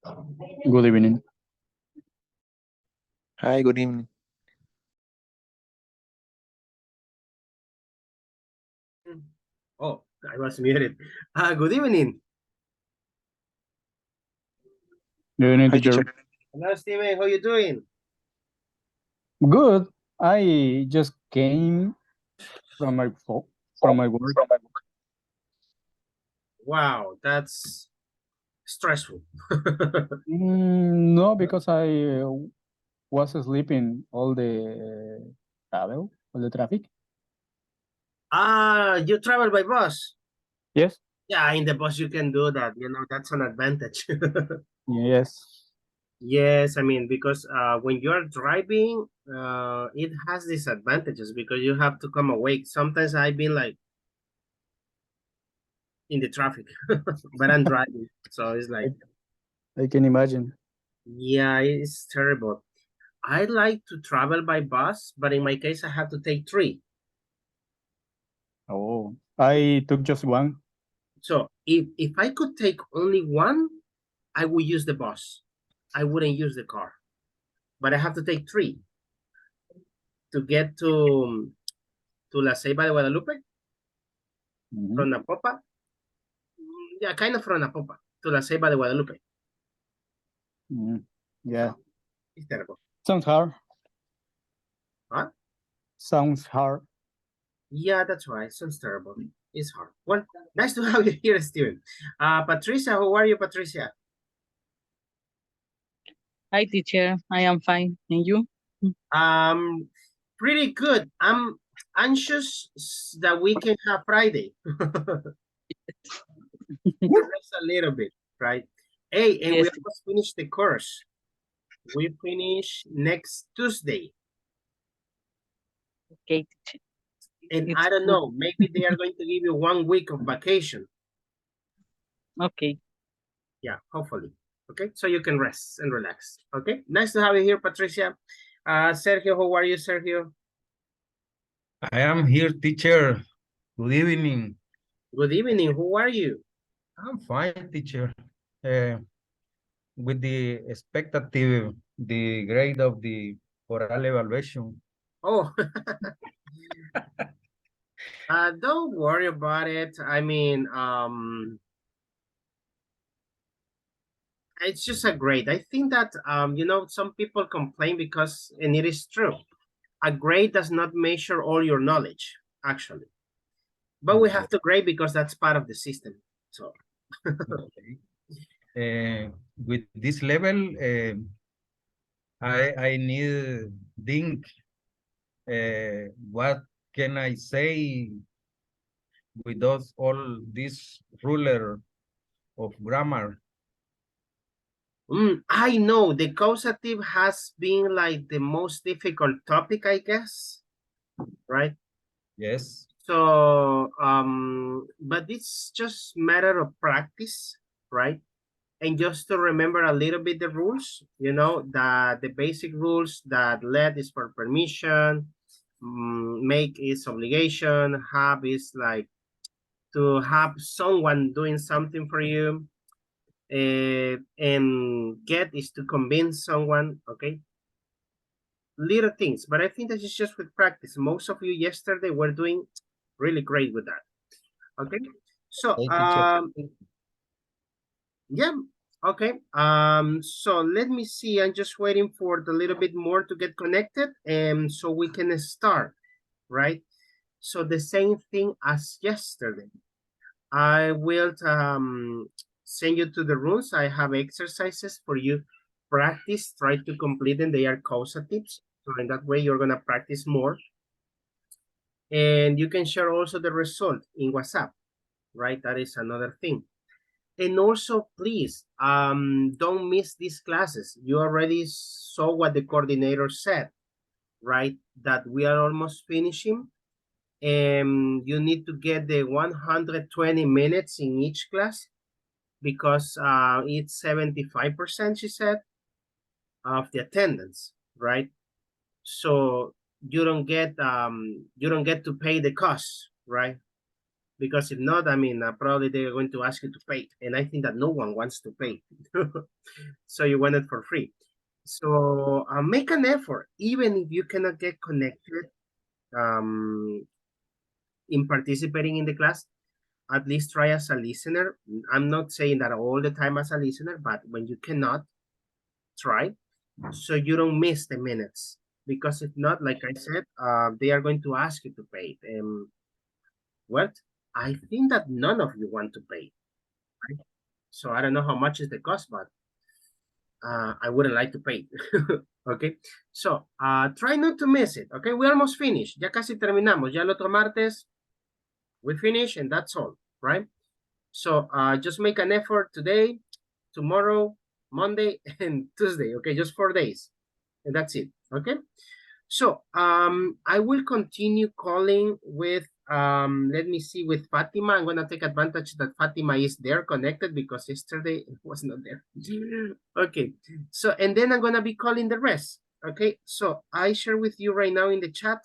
Good evening. Hi, good evening. Oh, I was muted. Good evening. Good evening, Hi, teacher. teacher. Hello, Steven. How you doing? Good. I just came from my work. Wow, that's stressful. No, because I was sleeping all the travel, all the traffic. You travel by bus? Yes. Yeah, in the bus you can do that. That's an advantage. Yes. Yes, I mean, because when you're driving, it has disadvantages because you have to come awake. Sometimes I've been like in the traffic, but I'm driving. So it's like, I can imagine. yeah, it's terrible. I like to travel by bus, but in my case, I have to take three. Oh, I took just one. So if I could take only one, I would use the bus. I wouldn't use the car, but I have to take three to get to La Ceiba de Guadalupe Mhm. from Napopa. Yeah, kind of from Napopa to La Ceiba de Guadalupe. Yeah. It's terrible. Sounds hard. Huh? Sounds hard. Yeah, that's right. Sounds terrible. It's hard. Well, nice to have you here, Steven. Patricia, how are you, Patricia? Hi, teacher. I am fine. And you? Pretty good. I'm anxious that we can have Friday. Just a little bit, right? Hey, and we Yes. almost finished the course. We finish next Tuesday. Okay, teacher. And It's I don't good. know, maybe they are going to give you 1 week of vacation. Okay. Yeah, hopefully. Okay, so you can rest and relax. Okay, nice to have you here, Patricia. Sergio, how are you, Sergio? I am here, teacher. Good evening. Good evening, who are you? I'm fine, teacher. With the expectative, the grade of the oral evaluation. Oh, don't worry about it. I mean, it's just a grade. I think that, some people complain because, and it is true, a grade does not measure all your knowledge, actually. But we have to grade because that's part of the system. So, Okay. With this level, I need think. What can I say with those all this ruler of grammar? I know the causative has been like the most difficult topic, I guess, right? Yes. So, but it's just matter of practice, right? And just to remember a little bit the rules, that the basic rules that let is for permission, make is obligation, have is like to have someone doing something for you, and get is to convince someone, okay? Little things, but I think that is just with practice. Most of you yesterday were doing really great with that, okay? So, Hey, teacher. yeah, okay. So let me see. I'm just waiting for the little bit more to get connected, and so we can start, right? So the same thing as yesterday. I will send you to the rooms. I have exercises for you. Practice, try to complete them. They are causatives. So in that way, you're gonna practice more. And you can share also the result in WhatsApp, right? That is another thing. And also, please, don't miss these classes. You already saw what the coordinator said, right? That we are almost finishing. And you need to get the 120 minutes in each class because it's 75%, she said, of the attendance, right? So you don't get to pay the cost, right? Because if not, I mean, probably they're going to ask you to pay. And I think that no one wants to pay. So you want it for free. So make an effort, even if you cannot get connected in participating in the class, at least try as a listener. I'm not saying that all the time as a listener, but when you cannot, try so you don't miss the minutes. Because if not, like I said, they are going to ask you to pay. What? I think that none of you want to pay. Right? So I don't know how much is the cost, but I wouldn't like to pay. Okay, so try not to miss it. Okay, we almost finished. Ya casi terminamos. Ya el otro martes, we finish, and that's all, right? So just make an effort today, tomorrow, Monday, and Tuesday. Okay, just 4 days, and that's it. Okay, so I will continue calling with let me see, with Fatima. I'm gonna take advantage that Fatima is there connected because yesterday it was not there. Okay, so and then I'm gonna be calling the rest. Okay, so I share with you right now in the chat,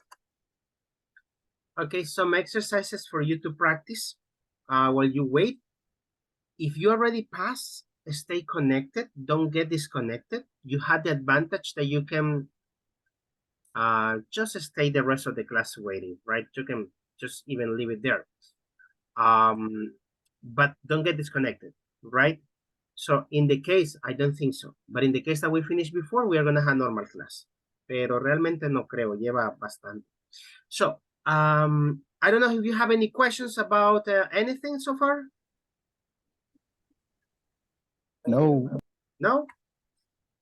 okay, some exercises for you to practice while you wait. If you already passed, stay connected, don't get disconnected. You had the advantage that you can just stay the rest of the class waiting, right? You can just even leave it there. But don't get disconnected, right? So in the case, I don't think so, but in the case that we finish before, we are gonna have normal class. Pero realmente no creo, lleva bastante. So, I don't know if you have any questions about anything so far? No, No?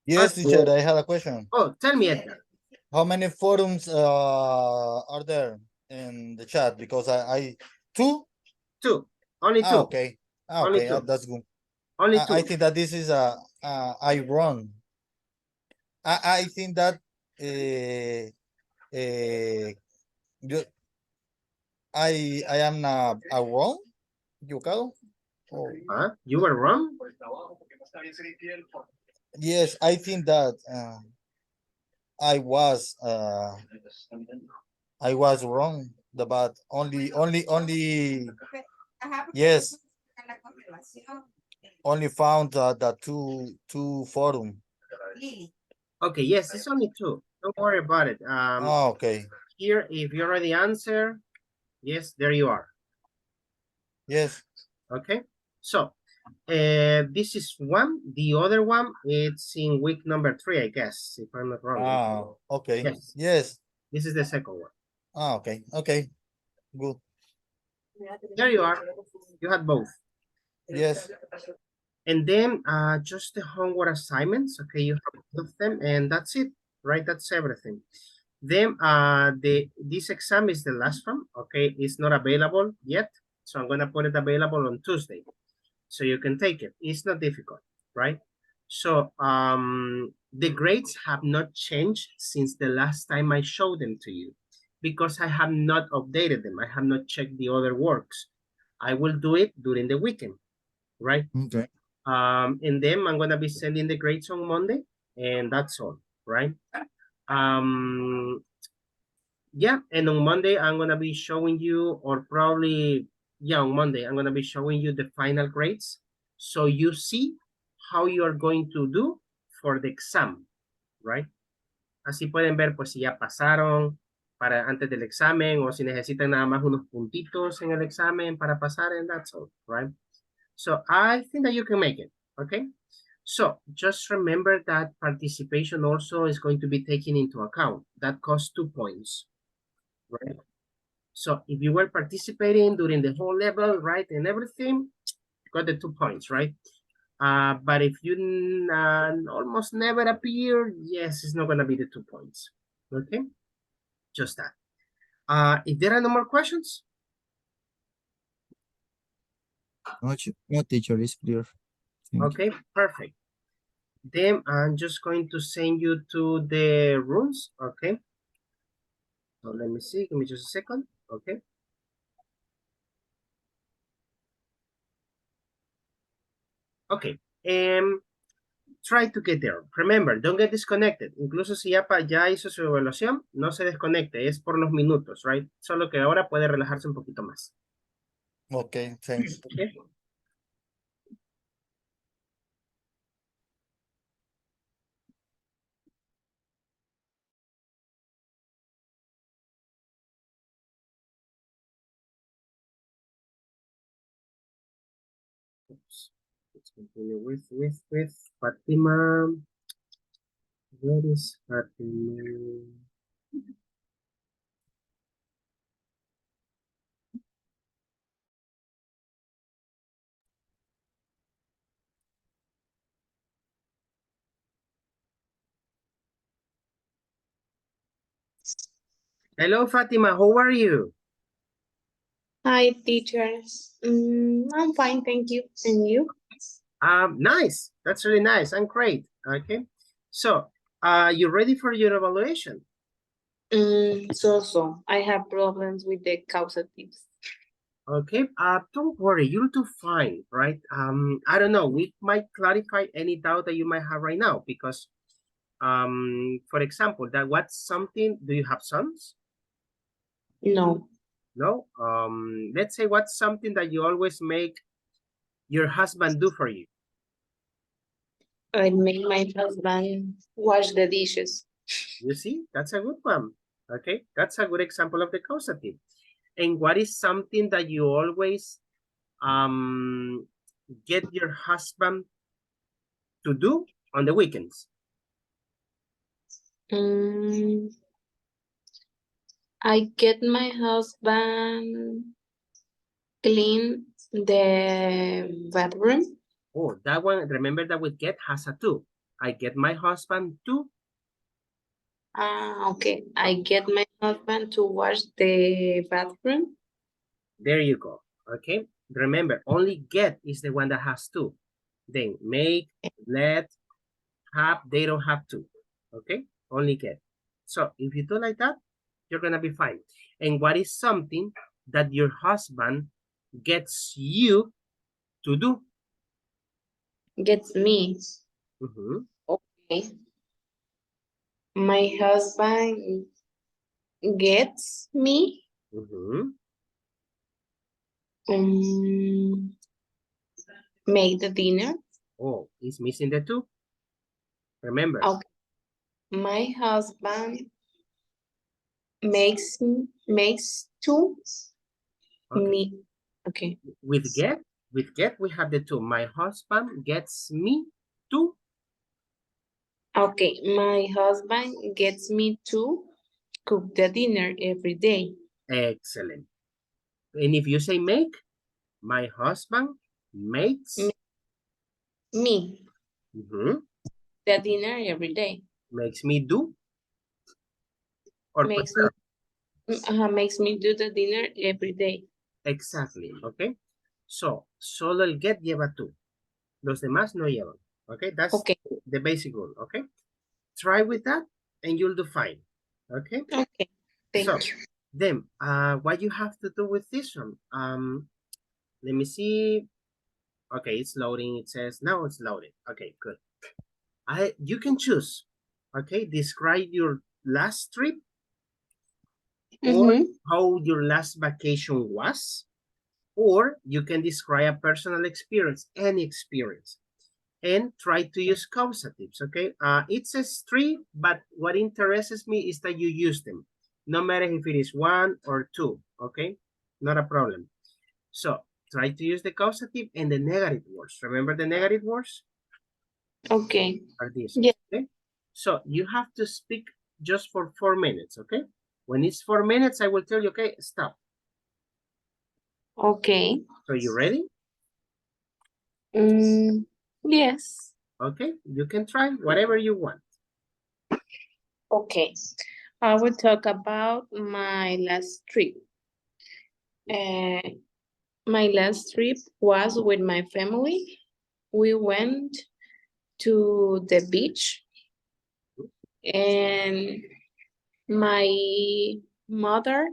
Yes, Okay. teacher, I have a question. Oh, tell me, Edgar. How many forums are there in the chat? Because I two? Two. Only two. Okay. Only Okay, two. that's good. Only two. I think that this is I wrong. I think that you, I am a wrong, equivocado? Oh, Huh? You were wrong? yes, I think that I was wrong. But only yes. Only found the two forum. Okay, yes, it's only two. Don't worry about it. Oh, okay. Here, if you already answer, yes, there you are. Yes. Okay, so this is one. The other one, it's in week number 3, I guess, if I'm not wrong. Okay. Yes. Yes. This is the second one. Okay. Okay. Good. There you are. You had both. Yes. And then just the homework assignments. Okay, you have both of them, and that's it, right? That's everything. Then this exam is the last one. Okay, it's not available yet, so I'm gonna put it available on Tuesday, so you can take it. It's not difficult, right? So the grades have not changed since the last time I showed them to you, because I have not updated them. I have not checked the other works. I will do it during the weekend, right? Okay. And then I'm gonna be sending the grades on Monday, and that's all, right? Yeah, and on Monday I'm gonna be showing you, or probably, yeah, on Monday I'm gonna be showing you the final grades, so you see how you are going to do for the exam, right? Así pueden ver pues si ya pasaron para antes del examen, o si necesitan nada más unos puntitos en el examen para pasar, and that's all, right? So I think that you can make it, okay? So just remember that participation also is going to be taken into account. That costs 2 points, right? So if you were participating during the whole level, right, and everything, you got the 2 points, right? But if you almost never appear, yes, it's not gonna be the 2 points, okay? Just that. If there are no more questions, No, teacher, is clear. okay, perfect. Then I'm just going to send you to the rooms, okay? So let me see, give me just a second, okay? Okay, try to get there. Remember, don't get disconnected. Incluso si ya hizo su evaluación, no se desconecte, es por los minutos, right? Solo que ahora puede relajarse un poquito más. Okay, thanks. Okay. Oops. Let's continue with Fatima. Where is Fatima? Hello, Fatima. How are you? Hi, teachers. I'm fine, thank you. And you? Nice. That's really nice and great. Okay. So, you ready for your evaluation? So. I have problems with the causatives. Okay. Don't worry. You'll do fine, right? I don't know. We might clarify any doubt that you might have right now because, for example, that what's something. Do you have sons? No, No. Let's say what's something that you always make your husband do for you. I make my husband wash the dishes. You see, that's a good one. Okay, that's a good example of the causative. And what is something that you always get your husband to do on the weekends? I get my husband clean the bathroom. Oh, that one, remember that with get has a to. I get my husband to. Okay. I get my husband to wash the bathroom. There you go. Okay, remember, only get is the one that has to. Then make, let, have, they don't have to. Okay, only get. So if you do like that, you're gonna be fine. And what is something that your husband gets you to do? Gets me. Okay. My husband gets me make the dinner. Oh, he's missing the two. Remember. Okay. My husband makes two Okay. me. Okay. With get we have the two. My husband gets me to. Okay. My husband gets me to cook the dinner every day. Excellent. And if you say make, my husband makes Me the dinner every day. makes me do. Or Makes me do the dinner every day. Exactly, okay. So, solo el get lleva tú. Los demás no llevan. Okay, that's Okay. the basic rule, okay? Try with that and you'll do fine, okay? Okay. Thank you. Then, what you have to do with this one? Let me see. Okay, it's loading. It says now it's loaded. Okay, good. You can choose. Okay, describe your last trip or how your last vacation was, or you can describe a personal experience, any experience, and try to use causatives, okay? It says three, but what interests me is that you use them, no matter if it is one or two, okay? Not a problem. So try to use the causative and the negative words. Remember the negative words? Okay. Are these, yeah. okay? So you have to speak just for 4 minutes, okay? When it's 4 minutes, I will tell you, okay, stop. Okay. So you ready? Yes. Okay, you can try whatever you want. Okay. I will talk about my last trip. My last trip was with my family. We went to the beach and my mother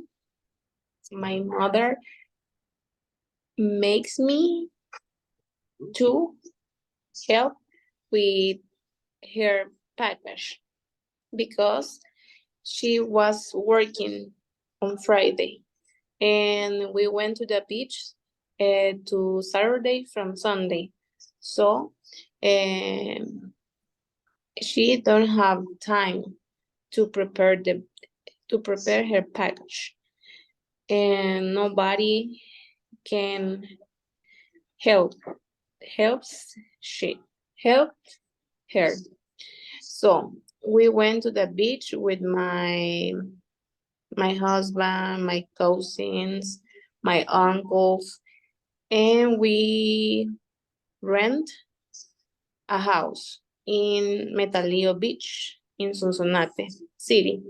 makes me to help with her package because she was working on Friday and we went to the beach to Saturday from Sunday. So she don't have time to prepare her package, and nobody can helps her. So we went to the beach with my husband, my cousins, my uncles, and we rent a house in Metalio Beach in Sonsonate City.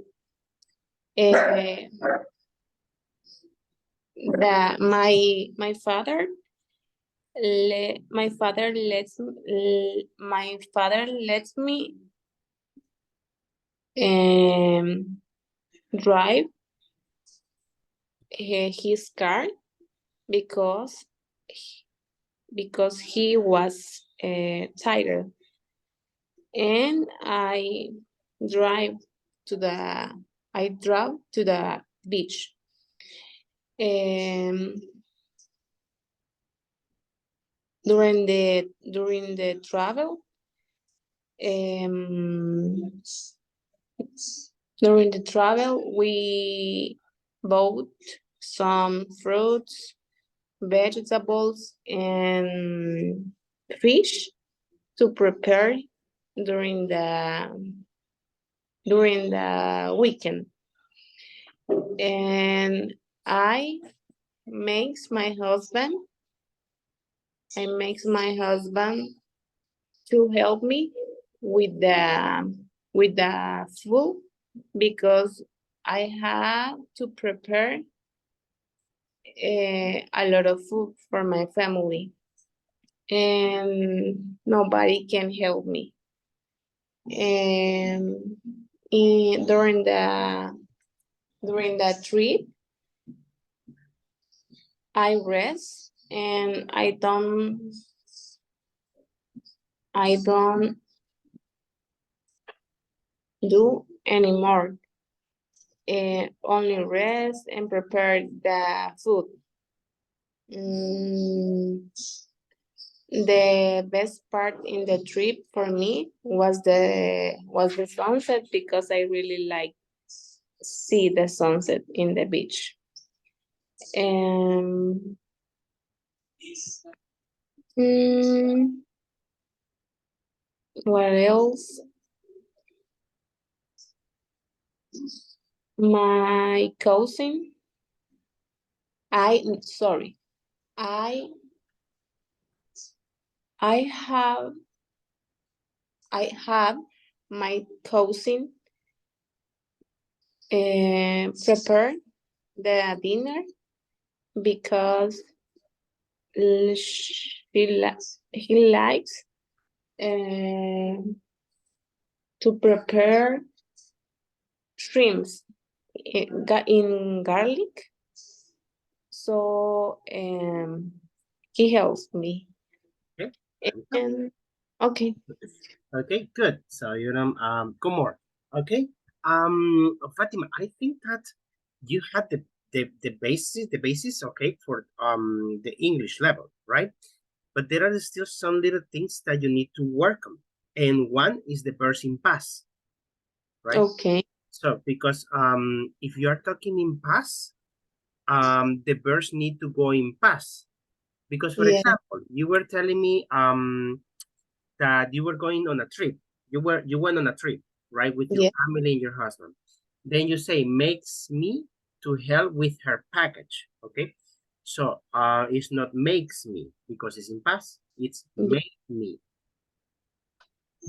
My father lets me drive his car because he was tired, and I drove to the beach. During the travel, we bought some fruits, vegetables, and fish to prepare during the weekend. And I makes my husband to help me with the food, because I have to prepare a lot of food for my family, and nobody can help me. And during the trip, I rest, and I don't do anymore. Only rest and prepare the food. The best part in the trip for me was the sunset, because I really like see the sunset in the beach. What else? My cousin, I have my cousin prepare the dinner, because he likes to prepare shrimps in garlic. So he helps me. Okay. And, okay. Okay, good. So go more. Okay. Fatima, I think that you had the basis, okay, for the English level, right? But there are still some little things that you need to work on, and one is the verbs in past, right? Okay. So because if you are talking in past, the verbs need to go in past, because for example, you were telling me that you were going on a trip. You went on a trip, right, with your family and your husband. Then you say makes me to help with her package. Okay, so it's not makes me, because it's in past. It's make me,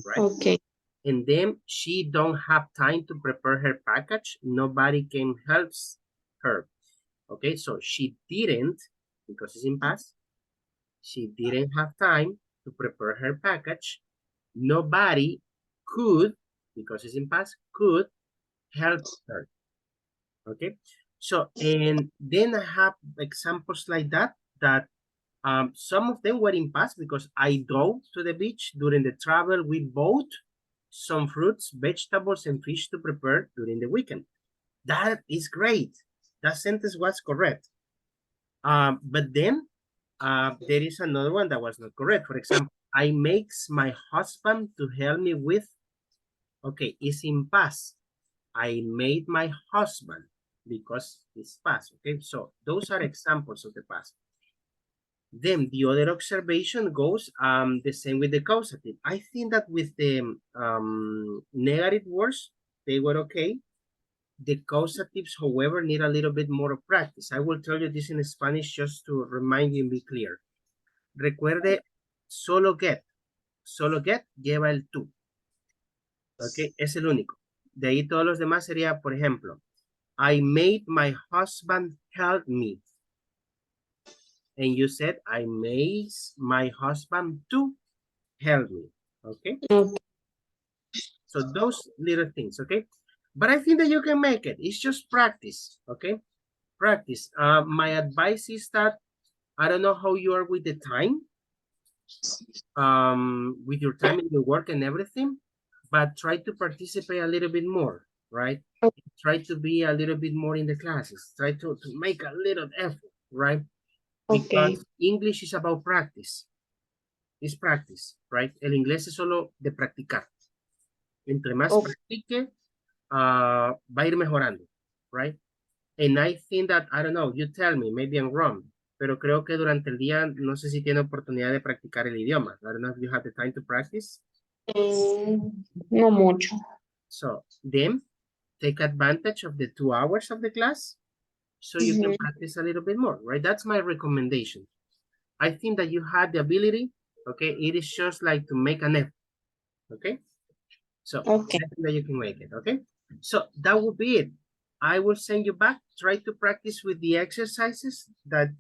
right? Okay. And then she don't have time to prepare her package. Nobody can help her. Okay, so she didn't, because it's in past. She didn't have time to prepare her package. Nobody could, because it's in past, could help her. Okay, so and then I have examples like that some of them were in past, because I drove to the beach during the travel. We bought some fruits, vegetables, and fish to prepare during the weekend. That is great. That sentence was correct. But then There is another one that was not correct. For example, I makes my husband to help me with. Okay, it's in past. I made my husband because it's past. Okay, so those are examples of the past. Then the other observation goes the same with the causative. I think that with the negative words, they were okay. The causatives, however, need a little bit more practice. I will tell you this in Spanish just to remind you and be clear. Recuerde, solo get lleva el tú. Ok, es el único. De ahí todos los demás sería, por ejemplo, I made my husband help me. And you said, I made my husband to help me. Okay? Okay. So those little things, okay? But I think that you can make it. It's just practice, okay? Practice. My advice is that I don't know how you are with the time, with your time and your work and everything, but try to participate a little bit more, right? Try to be a little bit more in the classes. Try to make a little effort, right? Okay. Because English is about practice. It's practice, right? El inglés es solo de practicar. Entre más Okay. practique, va a ir mejorando, right? And I think that, I don't know, you tell me, maybe I'm wrong, pero creo que durante el día no sé si tiene oportunidad de practicar el idioma. I don't know if you have the time to practice. No mucho. So then take advantage of the 2 hours of the class so you can Mhm. practice a little bit more, right? That's my recommendation. I think that you had the ability, okay? It is just like to make an effort, okay? So Okay. I think that you can make it, okay? So that would be it. I will send you back. Try to practice with the exercises that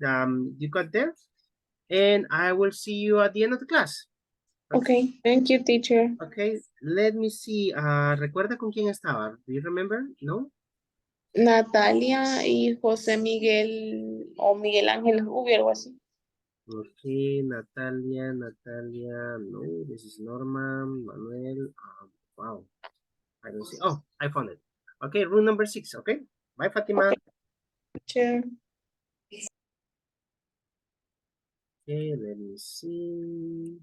you got there. And I will see you at the end of the class. Okay. Thank you, teacher. Okay, let me see. ¿Recuerda con quién estaba? Do you remember? No? Natalia y José Miguel o Miguel Ángel Rubio, algo así. Okay, Natalia, no, this is Norma, Manuel, wow, I don't see, oh, I found it. Okay, rule number 6, okay? Bye, Fatima. Okay. Teacher. Okay, let me see.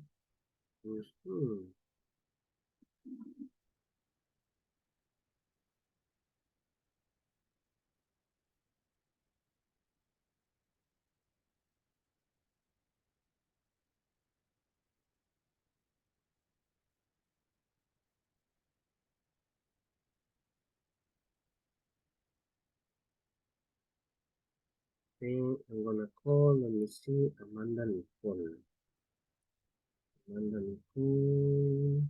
Mhm. Okay, I'm gonna call, let me see, Amanda Nicole. Amanda Nicole.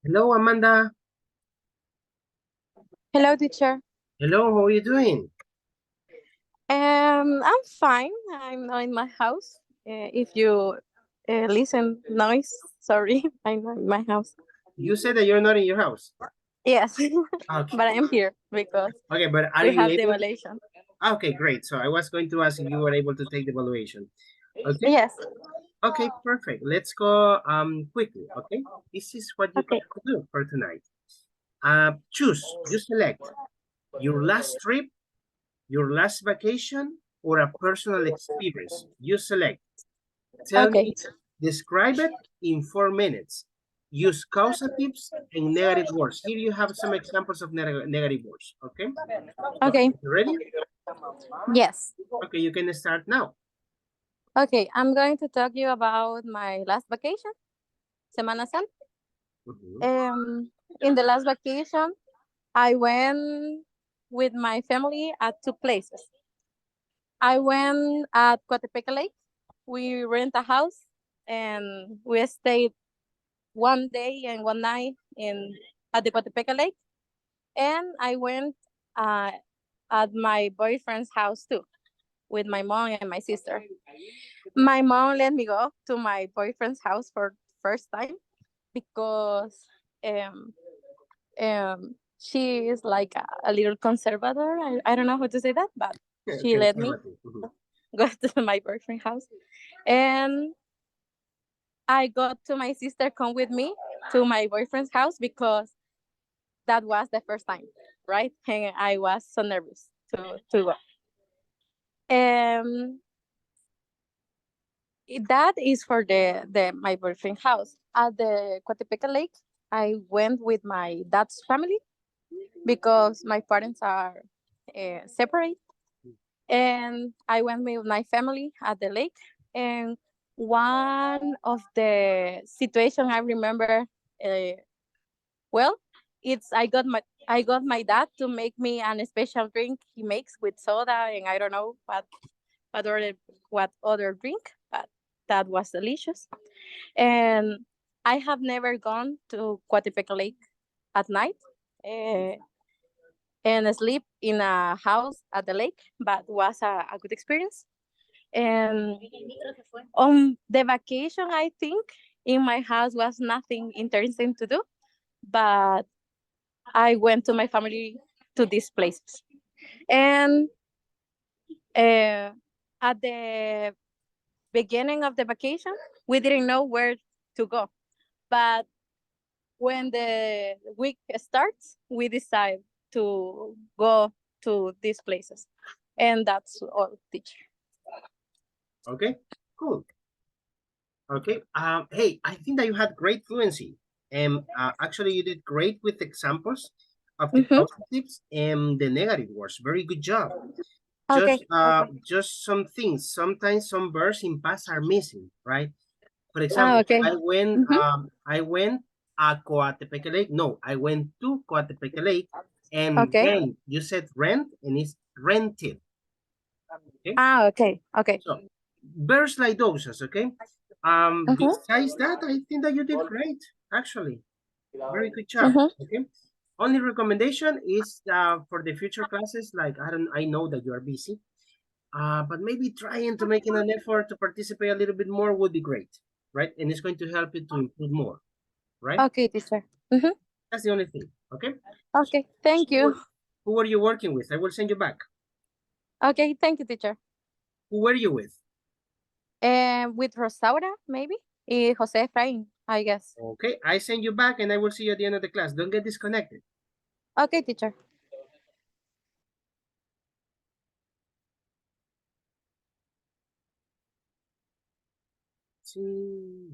Hello, Amanda. Hello, teacher. Hello, how are you doing? I'm fine. I'm not in my house. If you listen noise, sorry, I'm not in my house. You said that you're not in your house. Yes, Okay, but I am here because okay, but are we you have the able? evaluation. Okay, great. So I was going to ask if you were able to take the evaluation. Okay. Yes. Okay, perfect. Let's go quickly. Okay, this is what you Okay. got to do for tonight. Choose. You select your last trip, your last vacation, or a personal experience. You select. Tell Okay. me. Describe it in 4 minutes. Use causatives and negative words. Here you have some examples of negative words. Okay. Okay. You ready? Yes. Okay, you can start now. Okay. I'm going to talk you about my last vacation, Semana Santa. Mhm. In the last vacation, I went with my family at 2 places. I went at Coatepeque Lake. We rent a house and we stayed 1 day and 1 night at the Coatepeque Lake. And I went at my boyfriend's house too, with my mom and my sister. My mom let me go to my boyfriend's house for first time because she is like a little conservator. I don't know how to say that, but she let me go to my boyfriend's house. And I got to my sister come with me to my boyfriend's house because that was the first time, right? And I was so nervous to go. That is for the my boyfriend's house. At the Coatepeque Lake, I went with my dad's family because my parents are separate. And I went with my family at the lake. And one of the situation I remember, well, it's I got my dad to make me an special drink he makes with soda and I don't know what other drink, but that was delicious. And I have never gone to Coatepeque Lake at night and sleep in a house at the lake, but was a good experience. And on the vacation, I think in my house was nothing interesting to do, but I went to my family to these places. And at the beginning of the vacation, we didn't know where to go. But when the week starts, we decide to go to these places. And that's all, teacher. Okay, cool. Okay, hey, I think that you had great fluency. And actually you did great with examples of the positives and the negative words. Very good job. Okay. Just some things. Sometimes some verbs in past are missing, right? For example, okay. I went at Coatepeque Lake. No, I went to Coatepeque Lake, and Okay. then you said rent, and it's rented. Okay. Okay. So verbs like those, okay? Besides that, I think that you did great, actually. Very good job. Okay. Only recommendation is for the future classes, like I know that you are busy. But maybe trying to making an effort to participate a little bit more would be great, right? And it's going to help you to improve more, right? Okay, teacher. That's the only thing, okay? Okay, thank you. Who were you working with? I will send you back. Okay, thank you, teacher. Who were you with? With Rosaura, maybe? Jose Efrain, I guess. Okay, I send you back and I will see you at the end of the class. Don't get disconnected. Okay, teacher. Let's see.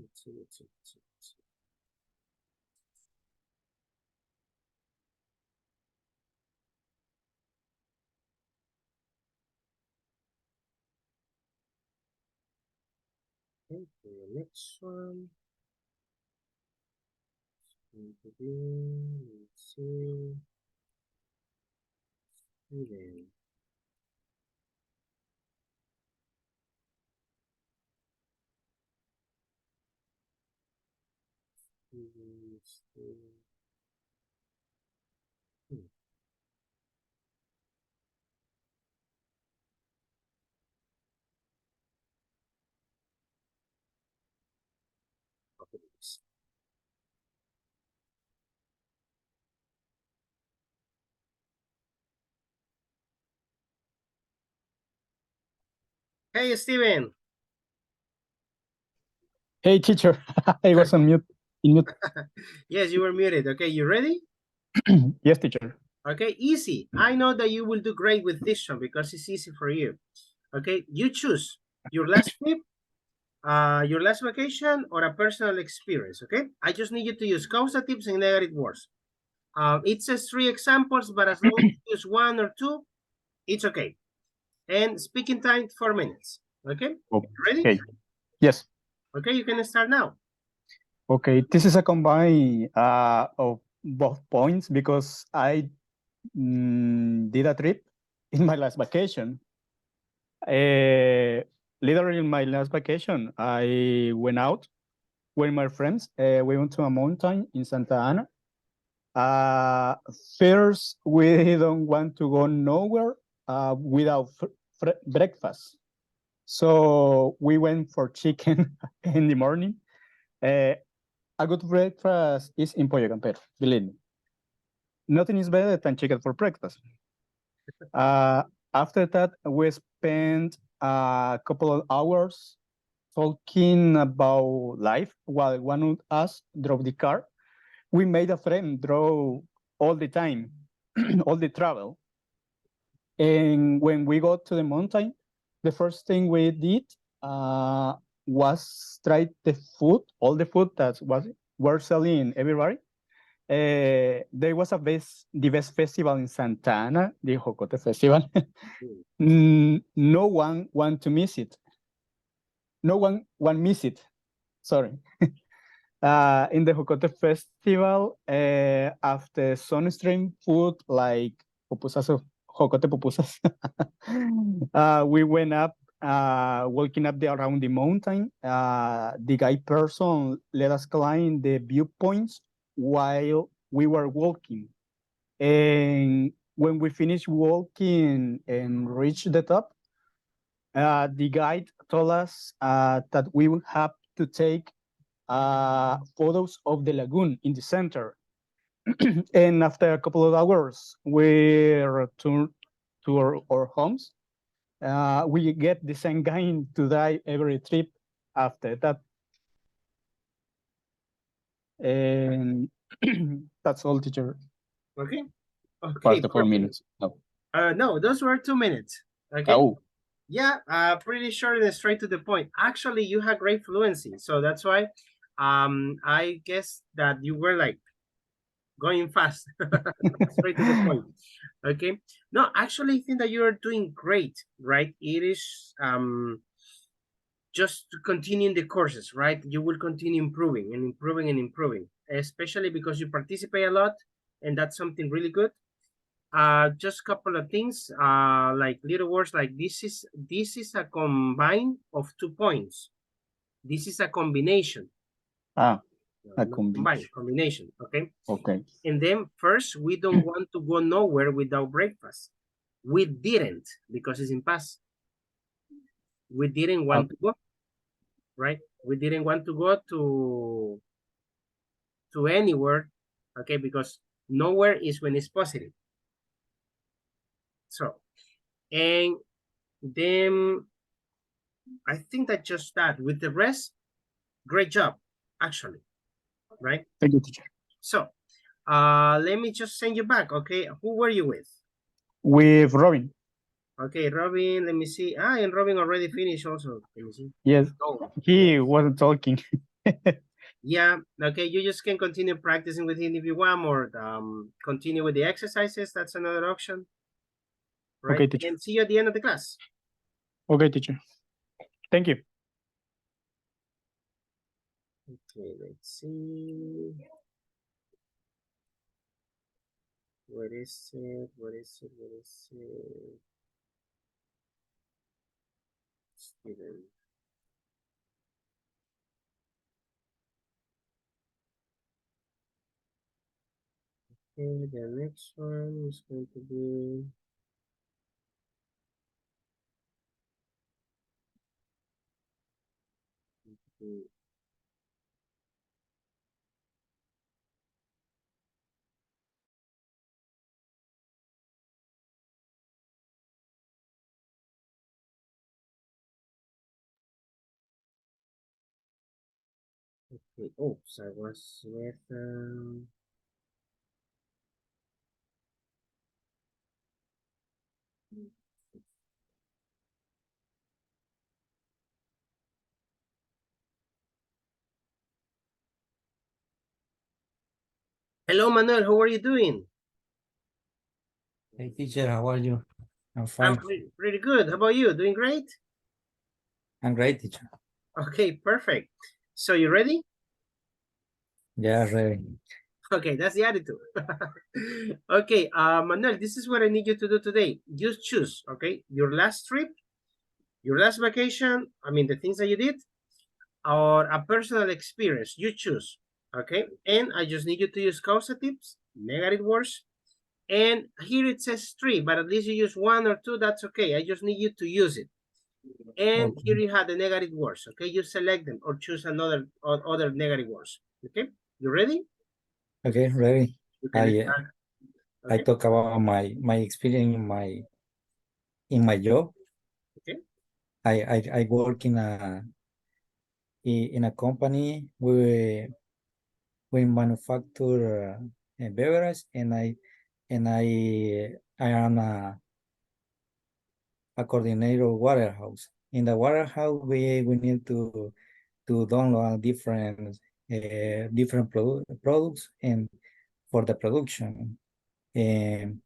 Okay, for the next one. Let's see. Steven. Hey, Steven. Hey, teacher. I was on mute. In mute. Yes, you were muted. Okay, you ready? Yes, teacher. Okay, easy. I know that you will do great with this one because it's easy for you. Okay, you choose your last trip, your last vacation, or a personal experience, okay? I just need you to use causatives and negative words. It says 3 examples, but as long as you use 1 or 2, it's okay. And speaking time, 4 minutes, okay? Ready? Okay. Yes. Okay, you can start now. Okay, this is a combine of both points because I did a trip in my last vacation. Literally in my last vacation, I went out with my friends. We went to a mountain in Santa Ana. First, we don't want to go nowhere without breakfast. So we went for chicken in the morning. A good breakfast is in Pollo Campero, believe me. Nothing is better than chicken for breakfast. After that, we spent a couple of hours talking about life while one of us drove the car. we made a friend draw all the time, all the travel. And when we got to the mountain, the first thing we did was try the food, all the food that were selling everybody. There was the best festival in Santa Ana, the Jocote Festival. No one want to miss it. No one miss it. Sorry. In the Jocote Festival, after Sunstream food like pupusas of Jocote pupusas, we went up, walking up around the mountain. The guide person let us climb the viewpoints while we were walking. And when we finished walking and reached the top, the guide told us that we would have to take photos of the lagoon in the center. And after a couple of hours, we returned to our homes. We get the same guide to die every trip after that. And that's all, teacher. Okay. Okay. For the 4 perfect. minutes. No. No, those were 2 minutes. Okay. Oh, Yeah, pretty short and straight to the point. Actually, you had great fluency, so that's why I guess that you were like going fast, straight to the point. Okay. No, actually, I think that you are doing great, right? It is just continuing the courses, right? You will continue improving and improving and improving, especially because you participate a lot, and that's something really good. Just a couple of things, like little words like this is a combine of 2 points. This is a combination. a Not combination, okay? Okay. And then first, we don't want to go nowhere without breakfast. We didn't, because it's in past. We didn't want to go, right? We didn't want to go to anywhere, okay? Because nowhere is when it's positive. So, and then I think that just that. With the rest, great job, actually, right? Thank you, teacher. So, let me just send you back, okay? Who were you with? With Robin. Okay, Robin, let me see. And Robin already finished also. Let me see. Yes, Oh, he wasn't talking. yeah, okay, you just can continue practicing with him if you want, or continue with the exercises. That's another option. Right? Okay, teacher. And see you at the end of the class. Okay, teacher. Thank you. Okay, let's see. What is it? What is it? What is it? Student. Okay, the next one is going to be okay. Oops, I was with Hello, Manuel. How are you doing? Hey teacher, how are you? I'm I'm fine. pretty good. How about you? Doing great? I'm great, teacher. Okay, perfect. So you ready? Yeah, ready. Okay, that's the attitude. Okay, Manuel, this is what I need you to do today. Just choose, okay? Your last trip, your last vacation, I mean, the things that you did, or a personal experience. You choose, okay? And I just need you to use causatives, negative words. And here it says 3, but at least you use 1 or 2, that's okay. I just need you to use it. And Okay. here you have the negative words, okay? You select them or choose other negative words, okay? You ready? Okay, ready. You can I start. I Okay. talk about my experience in my job. Okay. I work in a company. We we manufacture a beverage, and I am a coordinator warehouse. In the warehouse, we need to download different products and for the production. And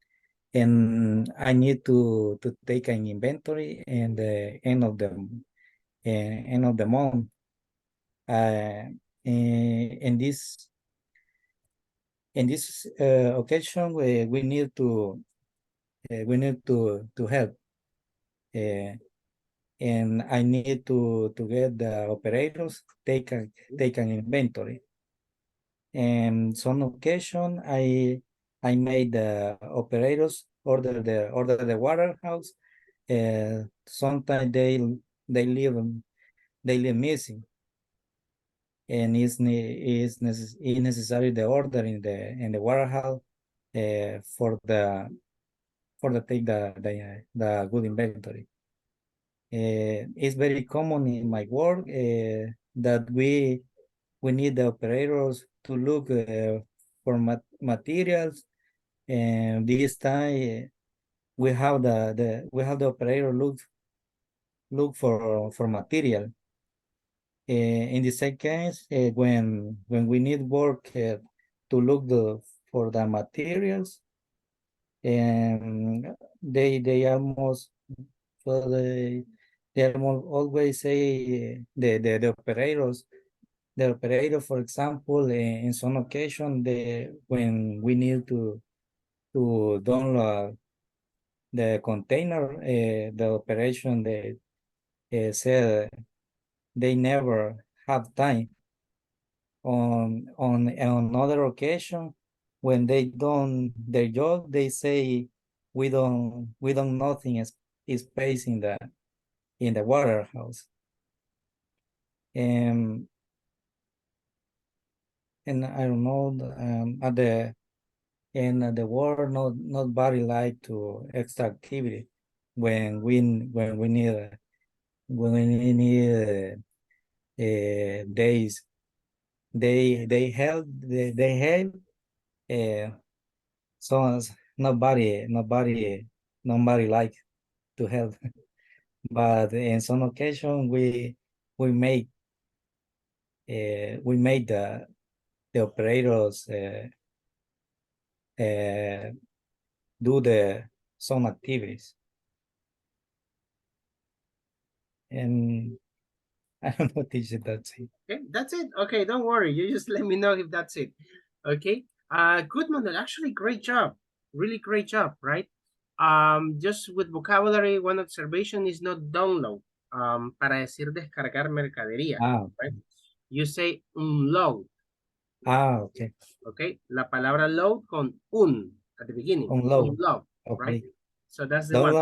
I need to take an inventory in the end of the month. In this occasion, we need to help, and I need to get the operators take an inventory. And some occasion, I made the operators order the warehouse. Sometimes they leave missing, and it's necessary the order in the warehouse for the take the good inventory. It's very common in my work that we need the operators to look for materials, and this time we have the operator look for material. In the same case, when we need work to look for the materials, and they almost so they almost always say the operators. The operator, for example, in some occasion, when we need to download the container, the operation they said they never have time. On another occasion, when they done their job, they say we don't nothing is space in the warehouse. And I don't know, at the world, not very like to extra activity when we need days they help so nobody like to help. But in some occasion we make the operators do some activities. And I don't know, teacher, that's it. Okay, that's it. Okay, don't worry. You just let me know if that's it. Okay. Good, Manuel. Actually, great job. Really great job, right? Just with vocabulary, one observation is not download. Para decir descargar mercadería, right? You say unload. Okay. Okay. La palabra load con at the beginning. Unload. Unload, Okay. right? So that's the one.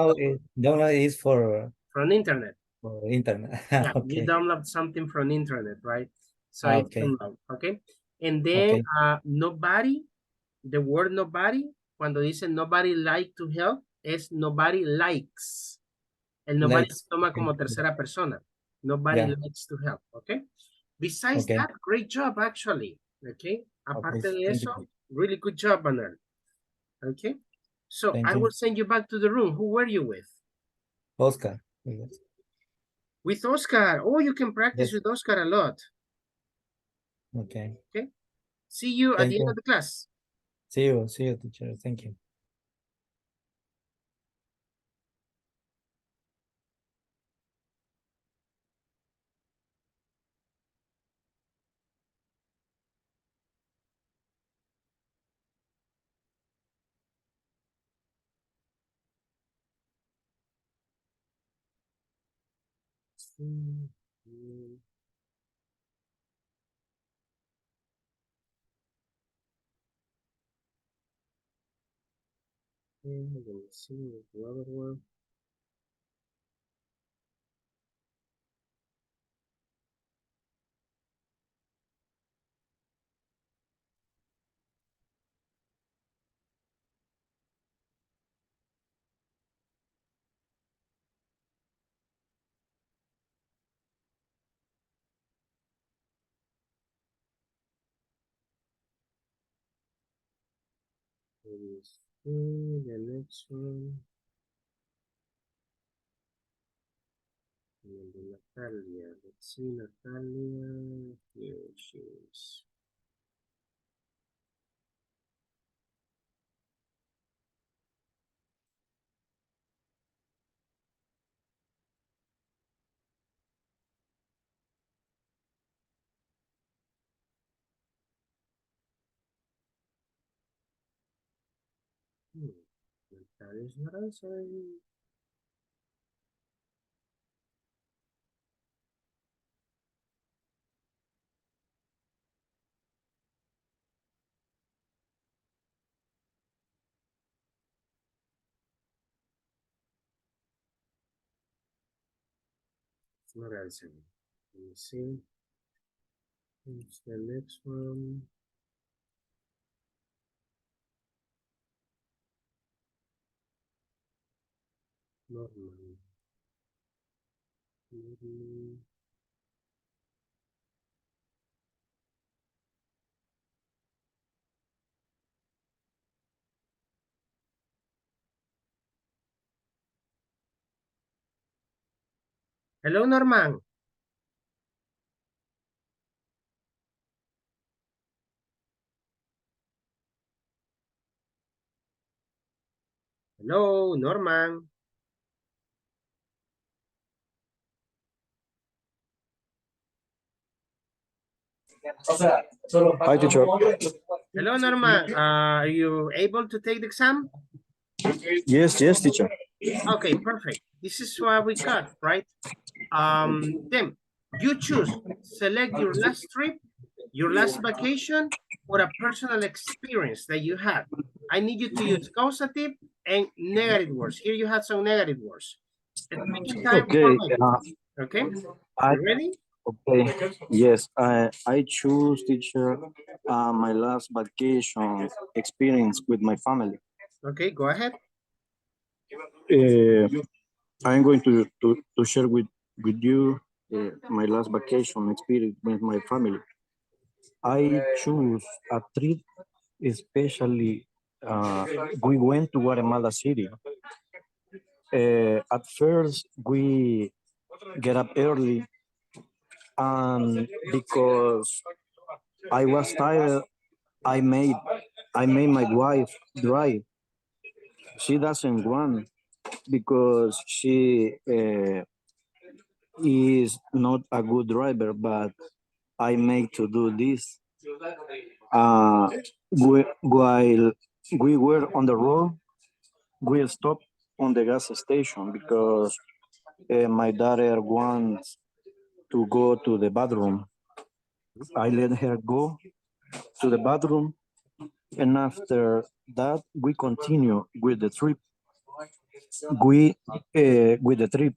Download is for internet. Internet. Yeah, Okay. you download something from internet, right? So it's Okay. download, okay? And then Okay. nobody, the word nobody, cuando dice nobody like to help, es nobody likes. El nobody Likes. se toma Okay. como tercera persona. Nobody Yeah. likes to help, okay? Besides Okay. that, great job actually, okay? Aparte Okay, de thank eso, you. really good job, Manuel. Okay? So Thank I you. will send you back to the room. Who were you with? Oscar. With Oscar. Oh, you can practice Yes. with Oscar a lot. Okay. Okay. See you at Thank the end you. of the class. See you, teacher. Thank you. Let's see the other one. Let me see the next one. And then Natalia. Let's see Natalia. Here she is. Natalia's not answering. It's not answering. Let me see. What's the next one? Norman. Norman. Hello, Norman. Hello, Norman. Hi, teacher. Hello, Norman. Are you able to take the exam? Yes, teacher. Okay, perfect. This is what we got, right? Then you choose, select your last trip, your last vacation, or a personal experience that you had. I need you to use causative and negative words. Here you have some negative words. Speaking time Okay. 4 minutes. Okay, I you ready? okay. Yes, I choose, teacher, my last vacation experience with my family. Okay, go ahead. I'm going to share with you my last vacation experience with my family. I choose a trip, especially we went to Guatemala City. At first, we get up early, and because I was tired, I made my wife drive. She doesn't want because she is not a good driver, but I made to do this. While we were on the road, we stopped on the gas station because my daughter wants to go to the bathroom. I let her go to the bathroom, and after that, we continue with the trip. With the trip,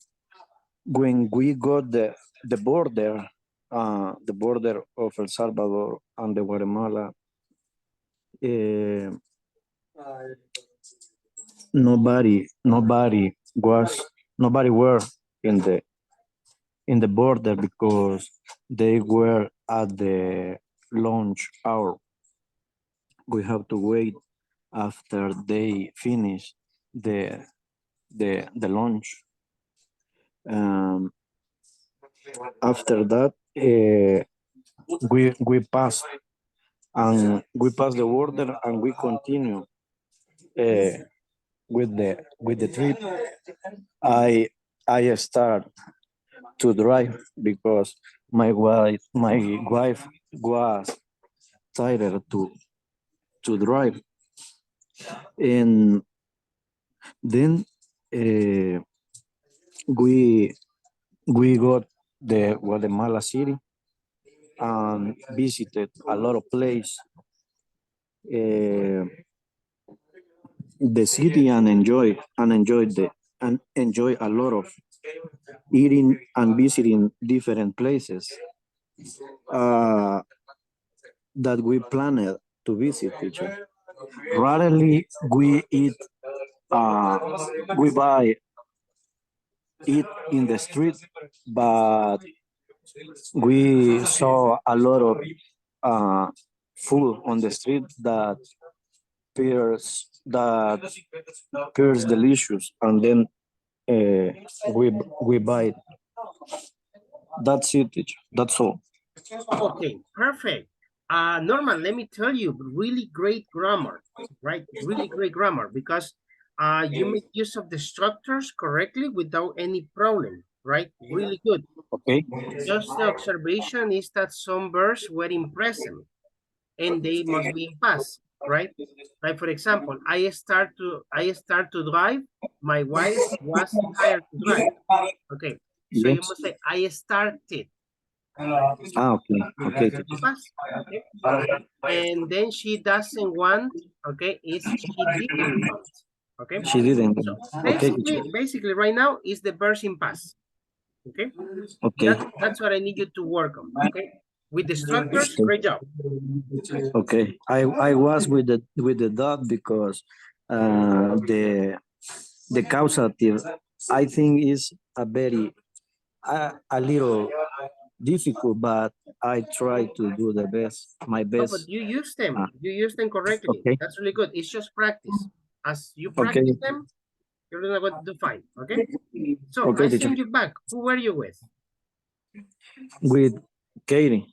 when we got the border of El Salvador and the Guatemala, nobody were in the border because they were at the lunch hour. We have to wait after they finish the lunch. After that, we pass the border and we continue with the trip. I start to drive because my wife was tired to drive, and then we got the Guatemala City and visited a lot of places. The city and enjoy a lot of eating and visiting different places that we planned to visit, teacher. Rarely we eat, we buy eat in the street, but we saw a lot of food on the street that that appears delicious, and then we buy it. That's it, teacher. That's all. Okay, perfect. Norman, let me tell you, really great grammar, right? Really great grammar because you make use of the structures correctly without any problem, right? Really good. Okay. Just the observation is that some verbs were in present and they must be in past, right? Like for example, I start to drive. My wife was hired to drive. Okay, so you Yes. must say I started. Okay. Okay. That's the past. Okay, and then she doesn't want. Okay, is she didn't want. Okay, She didn't. so Okay. basically right now is the verb in past. Okay, Okay. that's what I need you to work on. Okay, with the structures, great job. Okay. I was with the dot because the causative I think is a little difficult, but I try to do my No, but best. you use them. Ah. You use them correctly. Okay. That's really good. It's just practice. As you Okay. practice them, you're gonna go do fine. Okay. So Okay, I teacher. send you back. Who were you with? With Katie.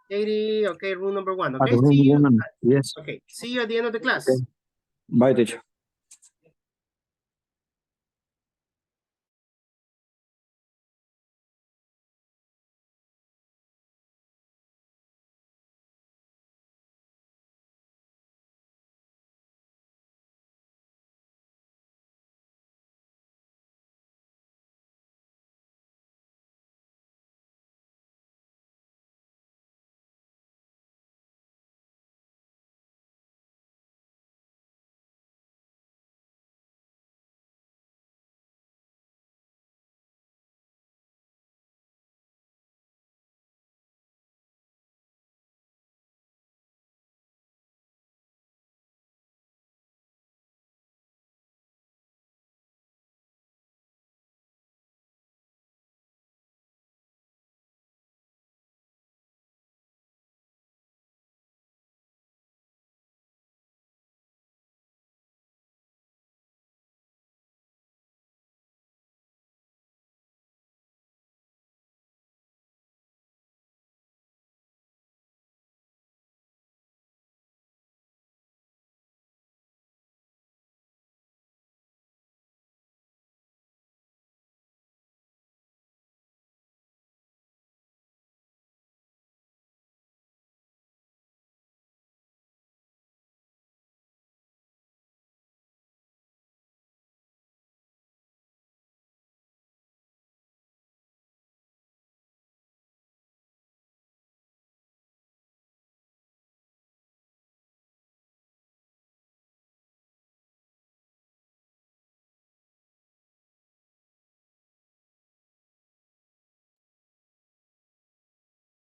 Katie. Okay. Rule number 1. At Okay. room See you. one. Yes. Okay. See you at the end of the class. Okay. Bye, teacher.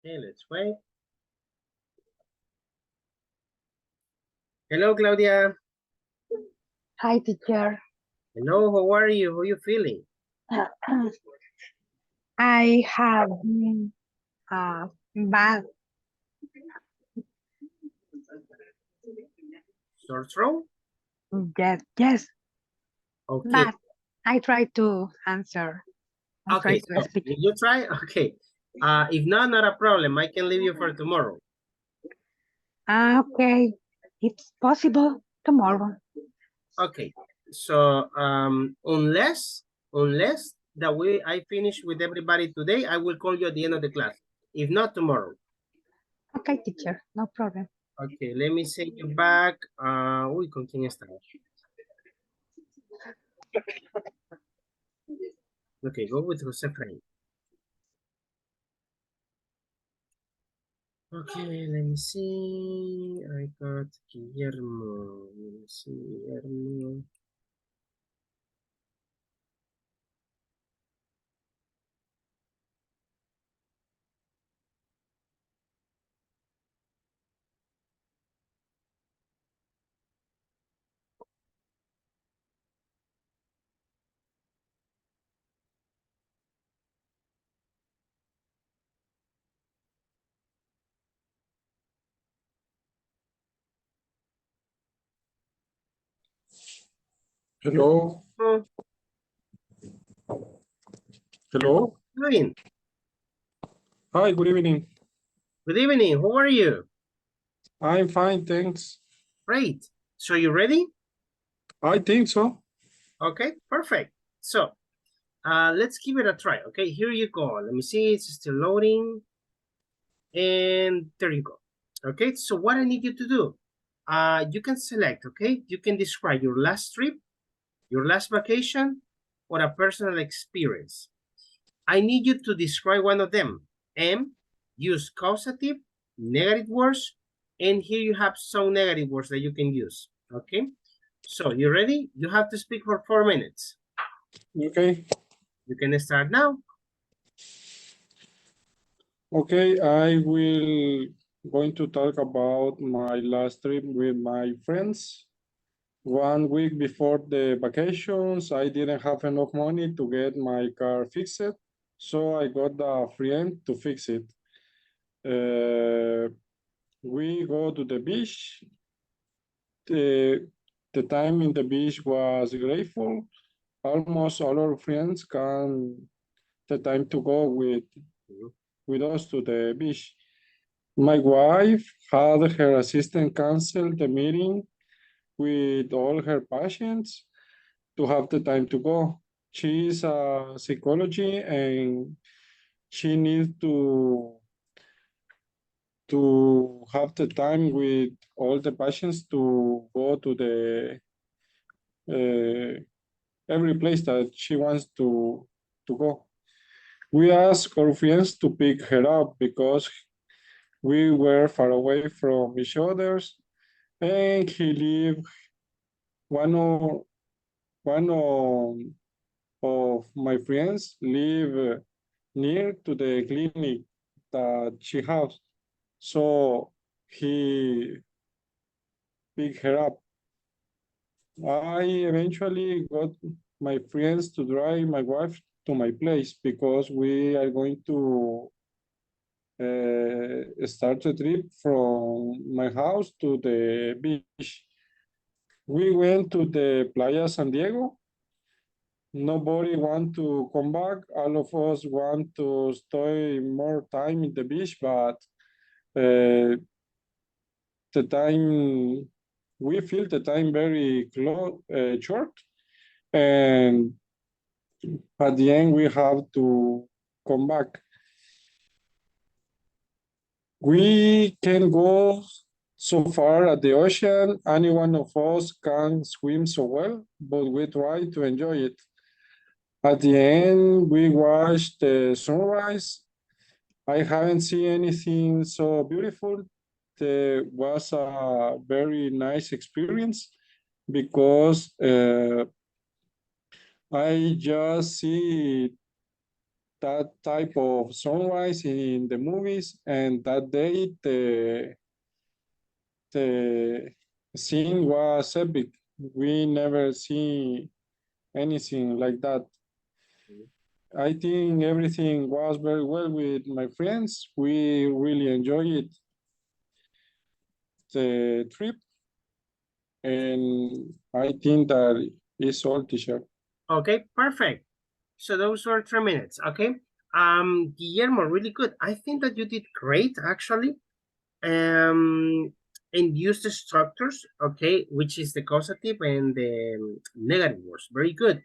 Okay. Let's wait. Hello, Claudia. Hi, teacher. Hello. How are you? How are you feeling? I have bad. Sore throat? Yes, Okay. but I try to answer. I try Okay. to So speak. will you try? Okay. If not, not a problem. I can leave you for tomorrow. Okay, it's possible tomorrow. Okay. So unless that way I finish with everybody today, I will call you at the end of the class. If not, tomorrow. Okay, teacher, no problem. Okay, let me send you back. Uy, ¿con quién está? Okay, go with Jose Frame. Okay, let me see. I got Guillermo. Let me see, Guillermo. Hello. Oh, Hello. doing? Hi, good evening. Good evening. How are you? I'm fine, thanks. Great. So you ready? I think so. Okay, perfect. So let's give it a try. Okay, here you go. Let me see. It's still loading. And there you go. Okay, so what I need you to do, you can select, okay? You can describe your last trip, your last vacation, or a personal experience. I need you to describe one of them and use causative, negative words, and here you have some negative words that you can use, okay? So you ready? You have to speak for 4 minutes. Okay. You can start now. Okay, I will going to talk about my last trip with my friends. 1 week before the vacations, I didn't have enough money to get my car fixed, so I got a friend to fix it. We go to the beach. The time in the beach was grateful. Almost all our friends can the time to go with us to the beach. My wife had her assistant cancel the meeting with all her patients to have the time to go. She is a psychology and she needs to have the time with all the patients to go to the every place that she wants to go. We asked our friends to pick her up because we were far away from each other's, and he lived one of my friends live near to the clinic that she has. So he picked her up. I eventually got my friends to drive my wife to my place because we are going to start a trip from my house to the beach. We went to the Playa San Diego. Nobody want to come back. All of us want to stay more time in the beach, but the time we feel the time very short, and at the end we have to come back. We can go so far at the ocean. Any one of us can swim so well, but we try to enjoy it. At the end, we watched the sunrise. I haven't seen anything so beautiful. It was a very nice experience because I just see that type of sunrise in the movies, and that day the scene was epic. We never see anything like that. I think everything was very well with my friends. We really enjoyed the trip, and I think that is all, teacher. Okay, perfect. So those were 3 minutes, okay? Guillermo, really good. I think that you did great, actually. And use the structures, okay, which is the causative and the negative words. Very good.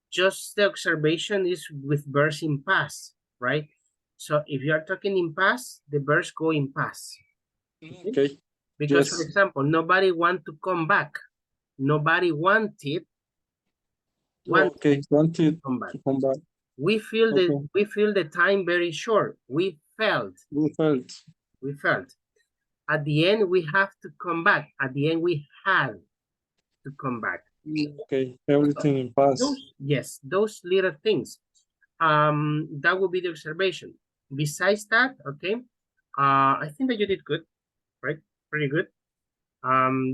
Just the observation is with verbs in past, right? So if you are talking in past, the verbs go in past. Okay. Because, Yes. for example, nobody want to come back. Nobody wanted Okay, wanted come back. to come back. We feel the time very short. We felt. At the end, we have to come back. At the end, we had to come back. Okay, everything in past. Yes, those little things. That will be the observation. Besides that, okay, I think that you did good, right? Pretty good.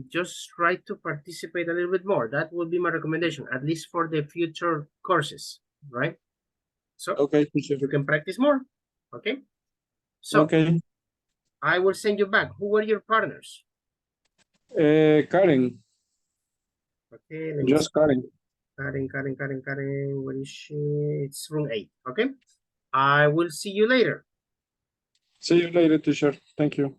Just try to participate a little bit more. That will be my recommendation, at least for the future courses, right? So okay, you can practice more, okay? So okay. I will send you back. Who were your partners? Karen. Okay, let me Just Karen. Karen, where is she? It's room 8, okay? I will see you later. See you later, teacher. Thank you.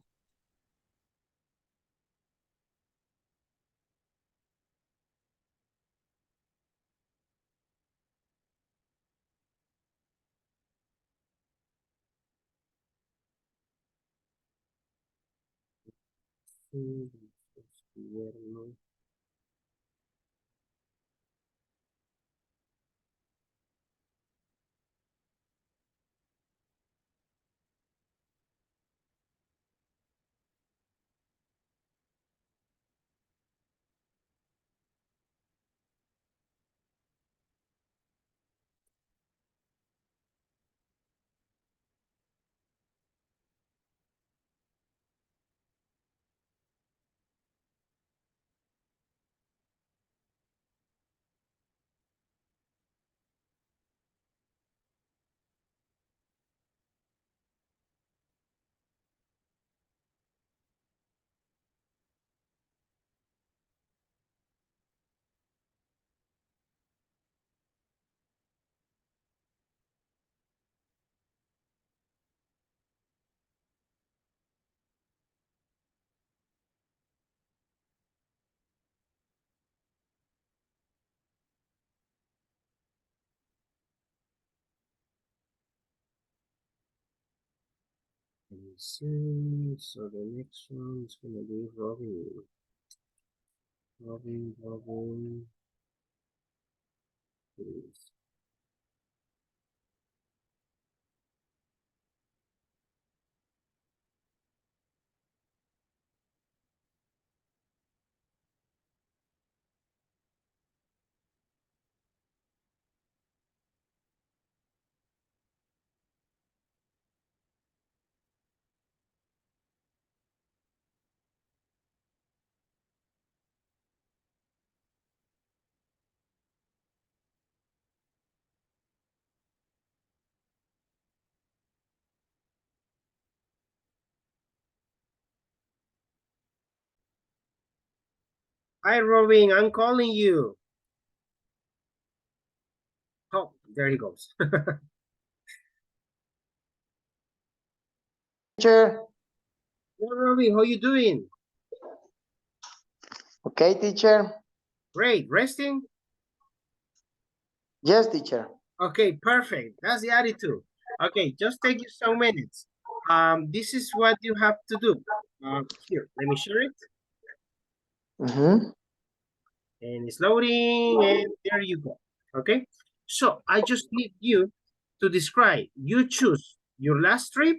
Let me see. So the next one is gonna be Robin. Robin. Please. Hi, Robin, I'm calling you. Oh, there he goes. Teacher. Hello, Robin, how you doing? Okay, teacher. Great, resting? Yes, teacher. Okay, perfect. That's the attitude. Okay, just take you some minutes. This is what you have to do. Here, let me share it. Mm-hmm. And it's loading, and there you go. Okay, so I just need you to describe. You choose your last trip,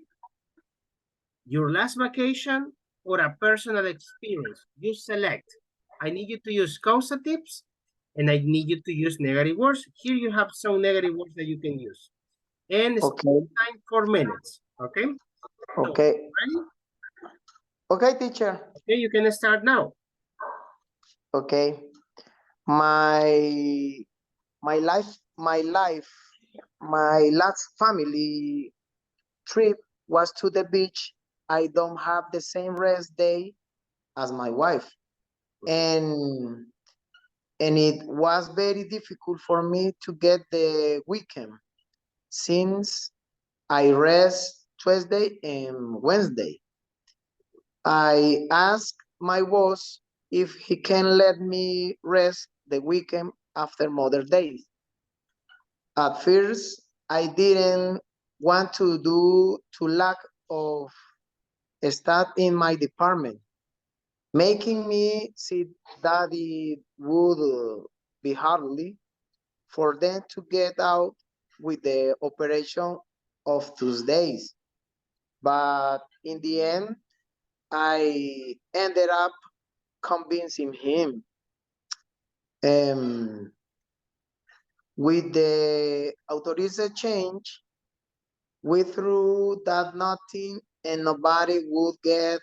your last vacation, or a personal experience. You select. I need you to use causatives, and I need you to use negative words. Here you have some negative words that you can use. And okay. Time 4 minutes. Okay. Okay. So, ready? Okay, teacher. Okay, you can start now. Okay. My last family trip was to the beach. I don't have the same rest day as my wife. And it was very difficult for me to get the weekend since I rest Tuesday and Wednesday. I asked my boss if he can let me rest the weekend after Mother's Day. At first, I didn't want to lack of staff in my department, making me see that it would be hardly for them to get out with the operation of Tuesdays. But in the end, I ended up convincing him. With the authorized change, we threw that nothing and nobody would get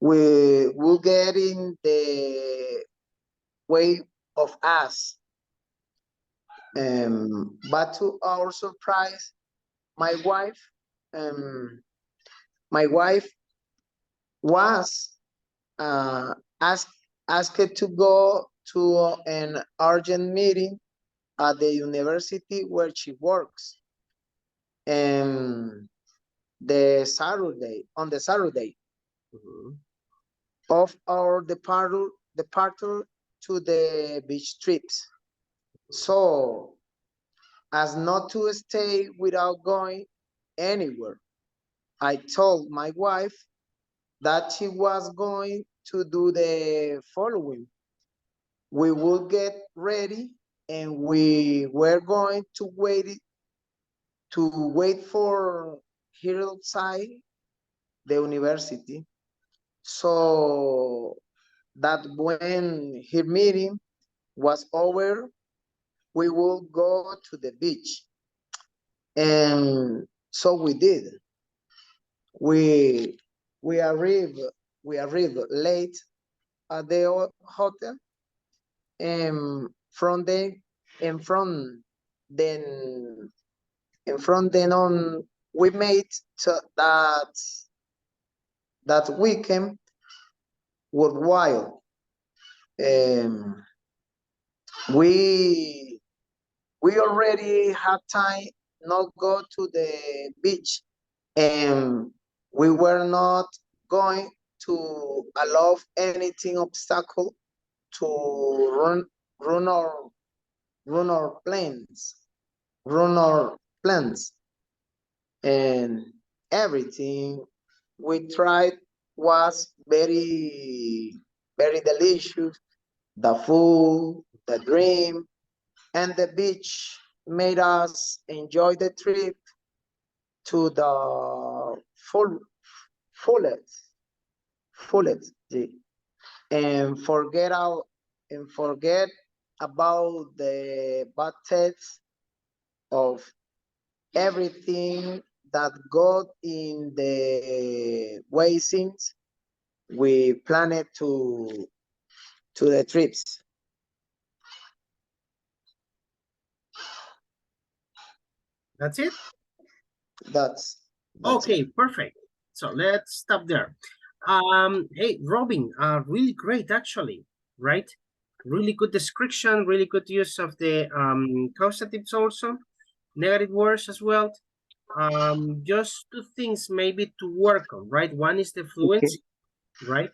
we will get in the way of us. But to our surprise, my wife was asked to go to an urgent meeting at the university where she works. And on the Saturday of our departure to the beach trips. So as not to stay without going anywhere, I told my wife that she was going to do the following. We would get ready and we were going to wait for her outside the university, so that when her meeting was over, we will go to the beach. And so we did. We arrived late at the hotel, and from then on we made that weekend worthwhile. We already had time not go to the beach, and we were not going to allow anything obstacle to run our plans, and everything we tried was very delicious. The food, the dream, and the beach made us enjoy the trip to the fullest, and forget about the bad taste of everything that got in the way since we planned to the trips. That's it? That's Okay, perfect. So let's stop there. Hey, Robin, really great actually, right? Really good description, really good use of the causatives also, negative words as well. Just two things maybe to work on, right? One is the fluency, right?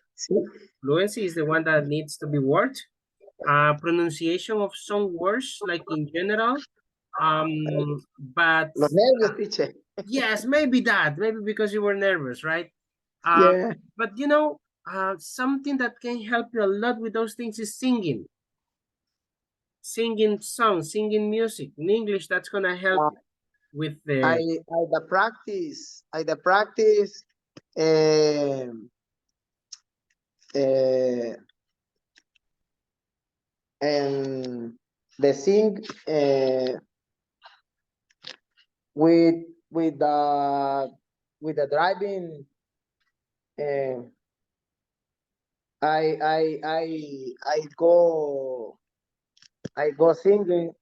Fluency is the one that needs to be worked. Pronunciation of some words, like in general. But Los nervios, teacher. yes, maybe because you were nervous, right? Yeah. But you know, something that can help you a lot with those things is singing. Singing songs, singing music in English. That's gonna help with the. I the practice. And the sing with the driving. I go singing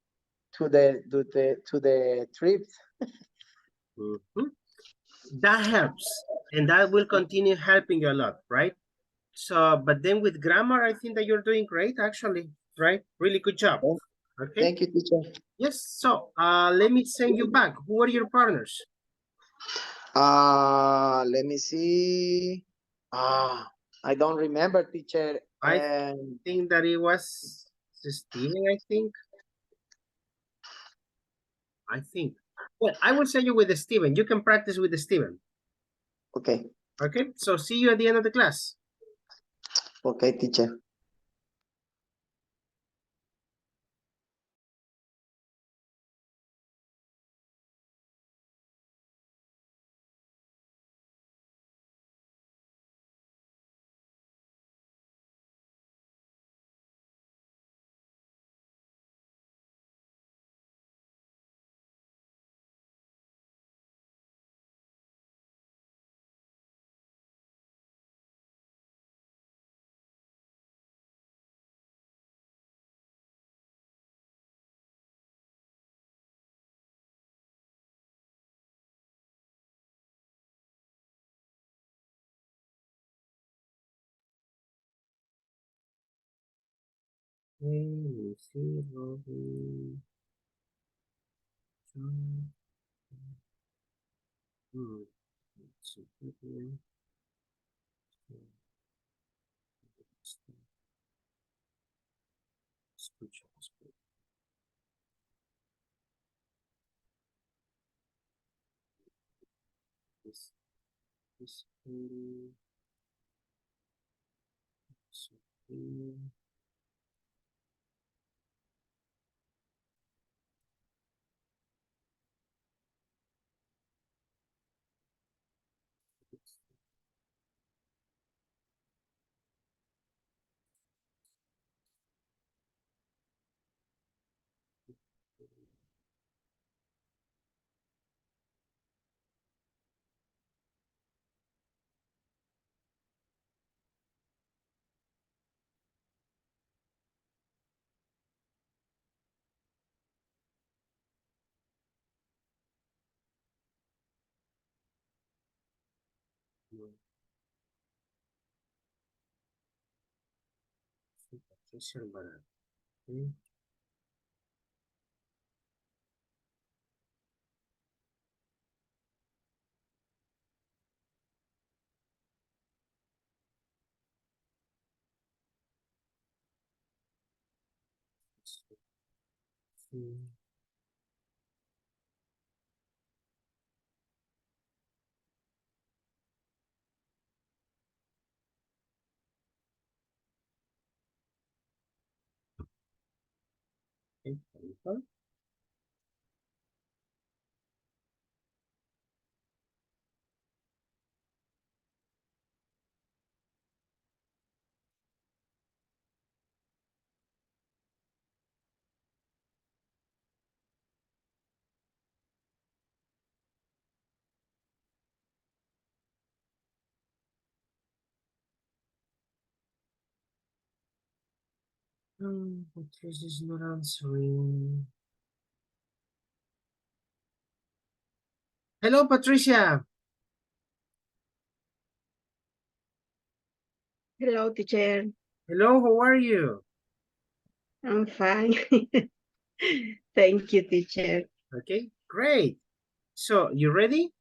to the trips. That helps, and that will continue helping you a lot, right? So, but then with grammar, I think that you're doing great, actually, right? Really good job. Okay. Thank you, teacher. Yes. So, let me send you back. Who are your partners? Let me see. I don't remember, teacher. I think that it was Steven, I think. Well, I will send you with the Steven. You can practice with the Steven. Okay. Okay. So see you at the end of the class. Okay, teacher. let me see, Robin. John. Let's see, Robin. Escucha, escucha. This, Patricia Alvarado. Okay. Okay, wonderful. Patricia is not answering. Hello, Patricia. Hello, teacher. Hello, how are you? I'm fine. Thank you, teacher. Okay, great. So, you ready?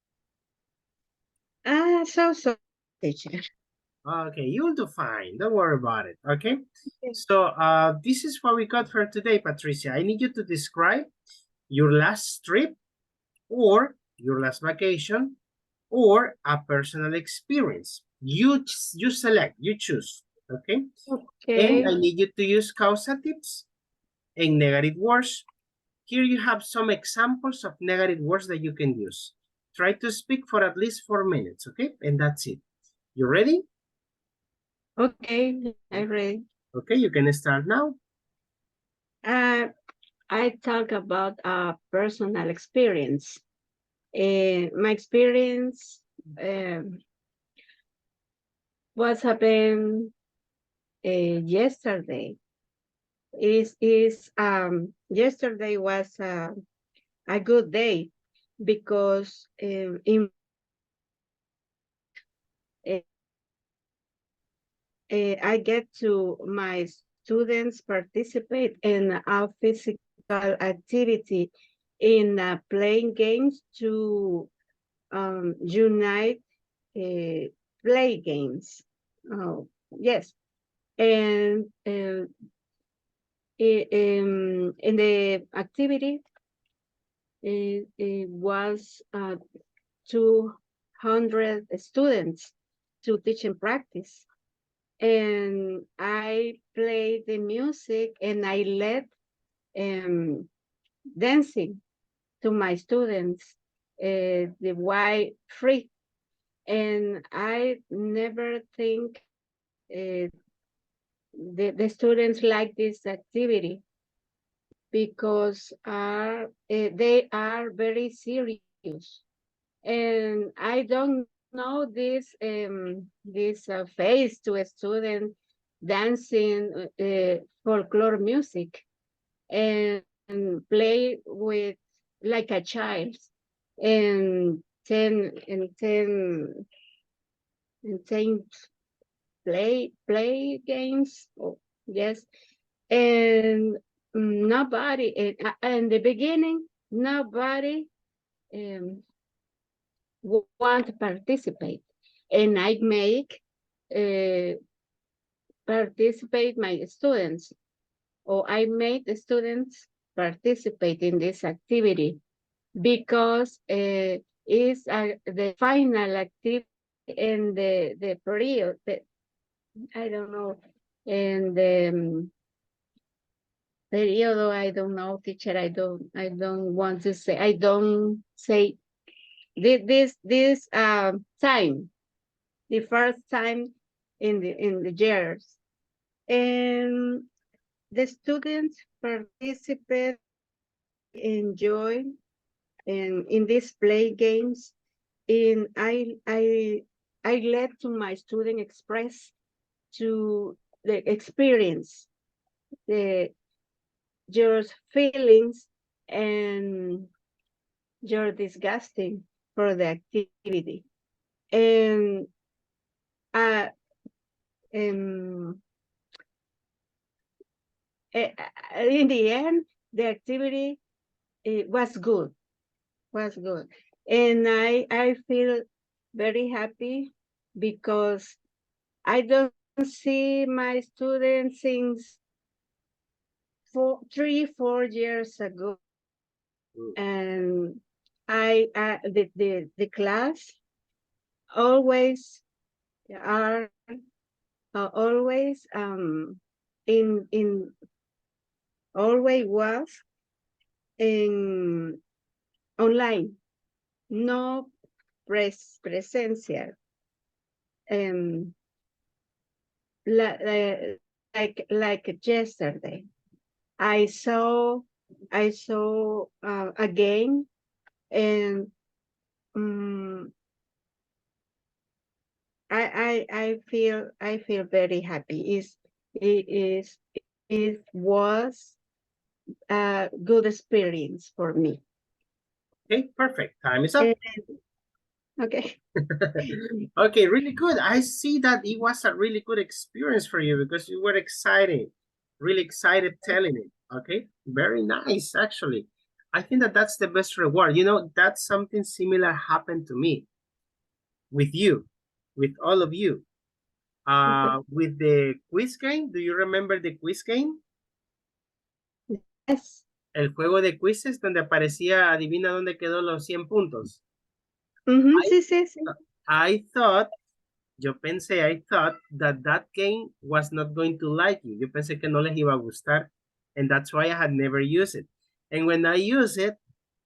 So, teacher. Okay, you'll do fine. Don't worry about it. Okay. Okay. So, this is what we got for today, Patricia. I need you to describe your last trip or your last vacation or a personal experience. You select, you choose. Okay. And Okay. I need you to use causatives and negative words. Here you have some examples of negative words that you can use. Try to speak for at least 4 minutes, okay? And that's it. You ready? Okay, I'm ready. Okay, you can start now. I talk about a personal experience. My experience was happened yesterday. Yesterday was a good day because I get to my students participate in a physical activity in playing games to unite play games. Oh, yes. And in the activity, it was 200 students to teach and practice. And I played the music and I led dancing to my students, the white free. And I never think the students like this activity because they are very serious. And I don't know this face to a student dancing folklore music and play with like a child and 10 play games. Oh, yes. And nobody, in the beginning, nobody want to participate. And I make participate my students, or I made the students participate in this activity because it's the final activity in the period. I don't know, in the periodo, I don't know, teacher. I don't want to say. I don't say this time, the first time in the years, and the students participate, enjoy, in these play games. And I let to my student express to the experience your feelings and your disgusting for the activity. And in the end, the activity was good, and I feel very happy because I don't see my students since 3-4 years ago, and the class always are always always was in online, no presential. Like yesterday, I saw again, and I feel very happy. It was a good experience for me. Okay, perfect. Time is up. Okay. Okay, really good. I see that it was a really good experience for you because you were excited, really excited telling it. Okay, very nice, actually. I think that that's the best reward. You know, that's something similar happened to me with you, with all of you. With the quiz game, do you remember the quiz game? Yes. El juego de quizzes donde aparecía, adivina dónde quedó los 100 puntos. Sí. I thought that game was not going to like you. Yo pensé que no les iba a gustar, and that's why I had never used it. And when I use it,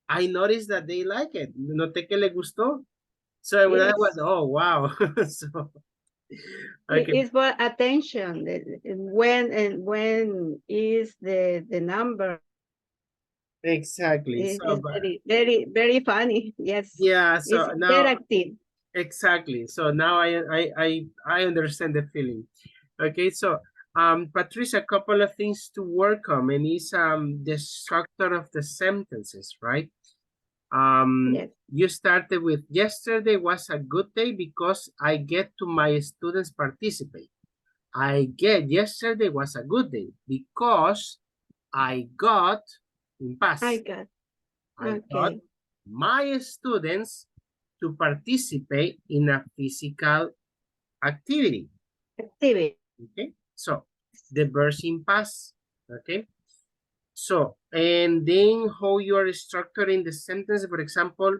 I noticed that they like it. Noté que le gustó. So when I was, oh, wow. So, okay. It's for attention. When is the number? Exactly. It's very funny. Yes. Yeah. So it's now, interactive. exactly. So now I understand the feeling. Okay. So Patricia, a couple of things to work on, and is the structure of the sentences, right? Yes. You started with yesterday was a good day because I get to my students participate. Yesterday was a good day because I got in past. I got my students to participate in a physical activity. Okay, so the verbs in past. Okay, so and then how you are structuring the sentence. For example,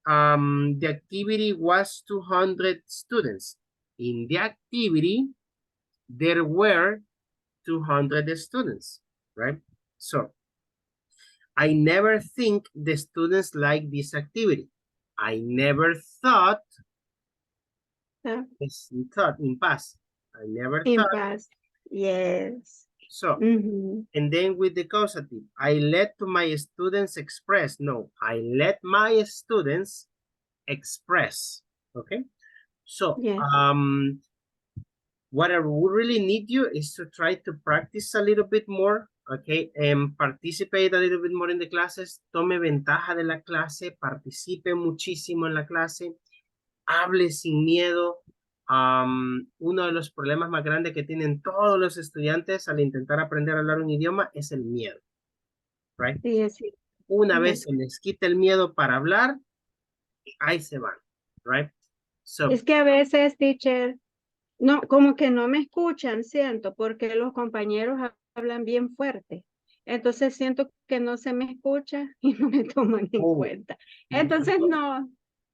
the activity was 200 students. In the activity, there were 200 students, right? So I never think the students like this activity. I never thought, in past. I never in thought. past. Yes. So, and then with the causative, I let to my students express. No, I let my students express. Okay. So, what I would really need you is to try to practice a little bit more, okay, and participate a little bit more in the classes. Tome ventaja de la clase, participe muchísimo en la clase, hable sin miedo, uno de los problemas más grandes que tienen todos los estudiantes al intentar aprender a hablar un idioma es el miedo. Right? Sí, sí. Una Ujú. vez se les quita el miedo para hablar, ahí se van. Right? So, Es que a veces, teacher, no, como que no me escuchan, siento, porque los compañeros hablan bien fuerte. Entonces siento que no se me escucha y no me toman en Oh. cuenta. Entonces no.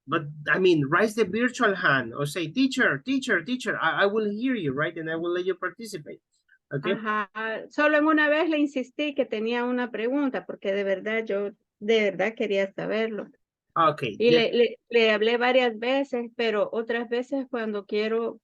But I mean, raise the virtual hand or say, teacher, teacher, teacher, I will hear you, right? And I will let you participate. Okay. Ajá. Solo en una vez le insistí que tenía una pregunta, porque de verdad yo, de verdad quería saberlo. Okay. Y yes. le hablé varias veces, pero otras veces cuando quiero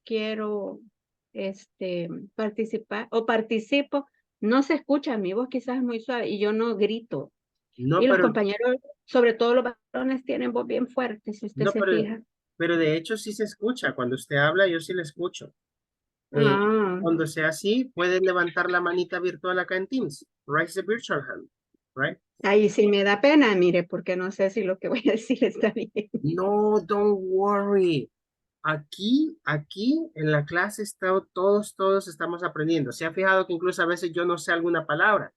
participar o participo, no se escucha, mi voz quizás es muy suave y yo no grito. No, Y los pero, compañeros, sobre todo los varones, tienen voz bien fuerte, si usted no, se fija. pero de hecho sí se escucha. Cuando usted habla, yo sí le escucho. Ah, Cuando sea así, puede levantar la manita virtual acá en Teams. Raise the virtual hand, right? ahí sí me da pena, mire, porque no sé si lo que voy a decir está bien. No, don't worry. Aquí en la clase todos estamos aprendiendo. Se ha fijado que incluso a veces yo no sé alguna palabra.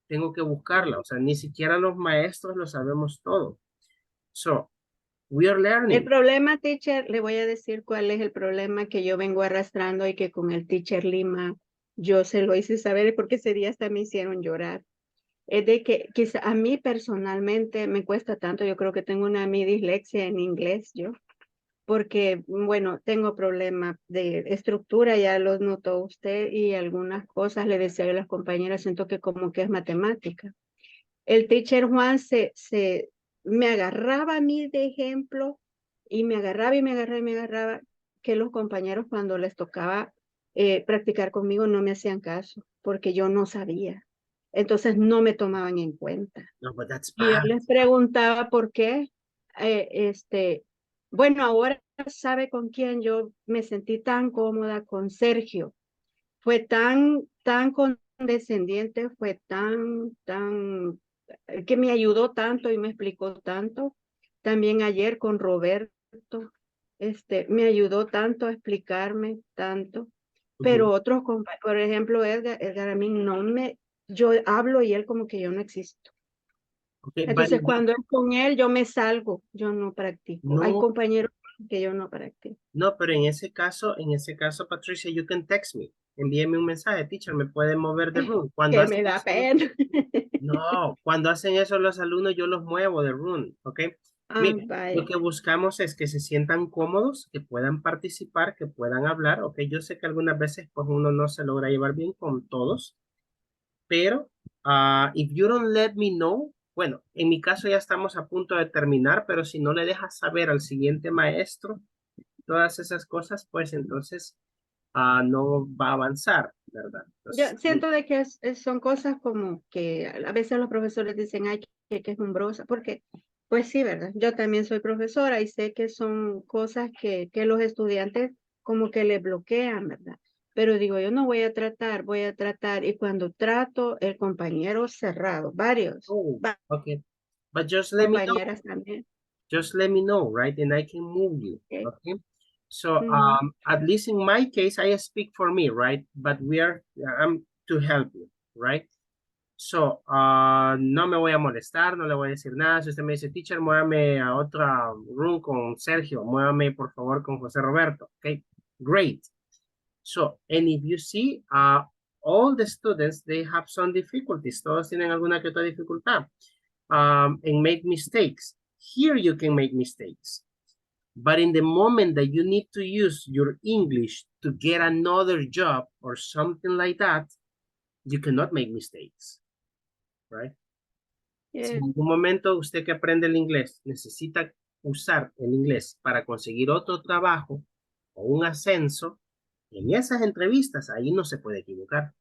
Tengo que buscarla. O sea, ni siquiera los maestros lo sabemos todo. So, we are El learning. problema, teacher, le voy a decir cuál es el problema que yo vengo arrastrando y que con el teacher Lima yo se lo hice saber porque ese día hasta me hicieron llorar. Es de que quizá a mí personalmente me cuesta tanto, yo creo que tengo una mi dislexia en inglés yo, porque bueno, tengo problemas de estructura, ya lo notó usted y algunas cosas le decía yo a las compañeras, siento que como que es matemática. El teacher Juan me agarraba a mí de ejemplo y me agarraba y me agarraba y me agarraba que los compañeros cuando les tocaba practicar conmigo no me hacían caso porque yo no sabía. Entonces no me tomaban en cuenta. No, but that's Y yo bad. les preguntaba por qué. Bueno, ahora sabe con quién yo me sentí tan cómoda con Sergio. Fue tan condescendiente, fue que me ayudó tanto y me explicó tanto. También ayer con Roberto, me ayudó tanto a explicarme tanto. Pero otros, por ejemplo, Edgar a mí yo hablo y él como que yo no existo. Okay, but Entonces, cuando es con él, yo me salgo, yo no practico. Hay no, compañeros que yo no practico. no, pero en ese caso, Patricia, you can text me. Envíeme un mensaje, teacher, me puede mover de room. Cuando Que hacen me da eso, pena. no, cuando hacen eso los alumnos, yo los muevo de room, ¿ok? Ah, Mira, lo vaya. que buscamos es que se sientan cómodos, que puedan participar, que puedan hablar, ¿ok? Yo sé que algunas veces pues uno no se logra llevar bien con todos, pero if you don't let me know, bueno, en mi caso ya estamos a punto de terminar, pero si no le dejas saber al siguiente maestro todas esas cosas, pues entonces no va a avanzar, ¿verdad? Yo Entonces, siento de que son cosas como que a veces los profesores dicen, ay, que es umbrosa, porque pues sí, ¿verdad? Yo también soy profesora y sé que son cosas que los estudiantes como que le bloquean, ¿verdad? Pero digo, yo no voy a tratar, y cuando trato, el compañero cerrado, varios, oh, okay, but just let me know. compañeras también. Just let me know, right? And I can move you, Okay. okay? So, Mhm. at least in my case, I speak for me, right? But I'm to help you, right? So, no me voy a molestar, no le voy a decir nada. Si usted me dice, teacher, muévame a otra room con Sergio, muévame por favor con José Roberto, okay? Great. So, and if you see, all the students, they have some difficulties. Todos tienen alguna que otra dificultad. And make mistakes. Here you can make mistakes. But in the moment that you need to use your English to get another job or something like that, you cannot make mistakes, right? Si Yeah. en algún momento usted que aprende el inglés necesita usar el inglés para conseguir otro trabajo o un ascenso, en esas entrevistas ahí no se puede equivocar.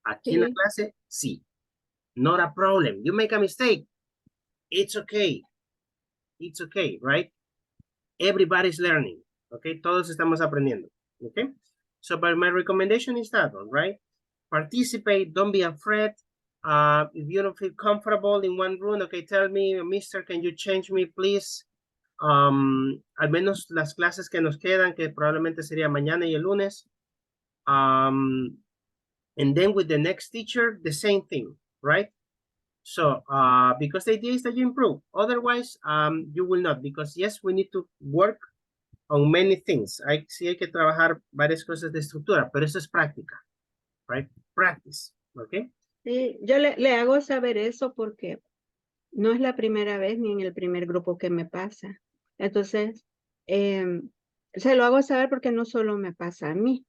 Aquí en la Sí. clase, sí. Not a problem. You make a mistake. It's okay. It's okay, right? Everybody's learning, okay? Todos estamos aprendiendo, okay? So, but my recommendation is that one, right? Participate, don't be afraid. If you don't feel comfortable in one room, okay, tell me, mister, can you change me, please? al menos las clases que nos quedan, que probablemente sería mañana y el lunes. And then with the next teacher, the same thing, right? So, because the idea is that you improve. Otherwise, you will not, because yes, we need to work on many things. Sí hay que trabajar varias cosas de estructura, pero eso es práctica, right? Practice, okay? Sí, yo le hago saber eso porque no es la primera vez ni en el primer grupo que me pasa. Entonces, se lo hago saber porque no solo me pasa a mí.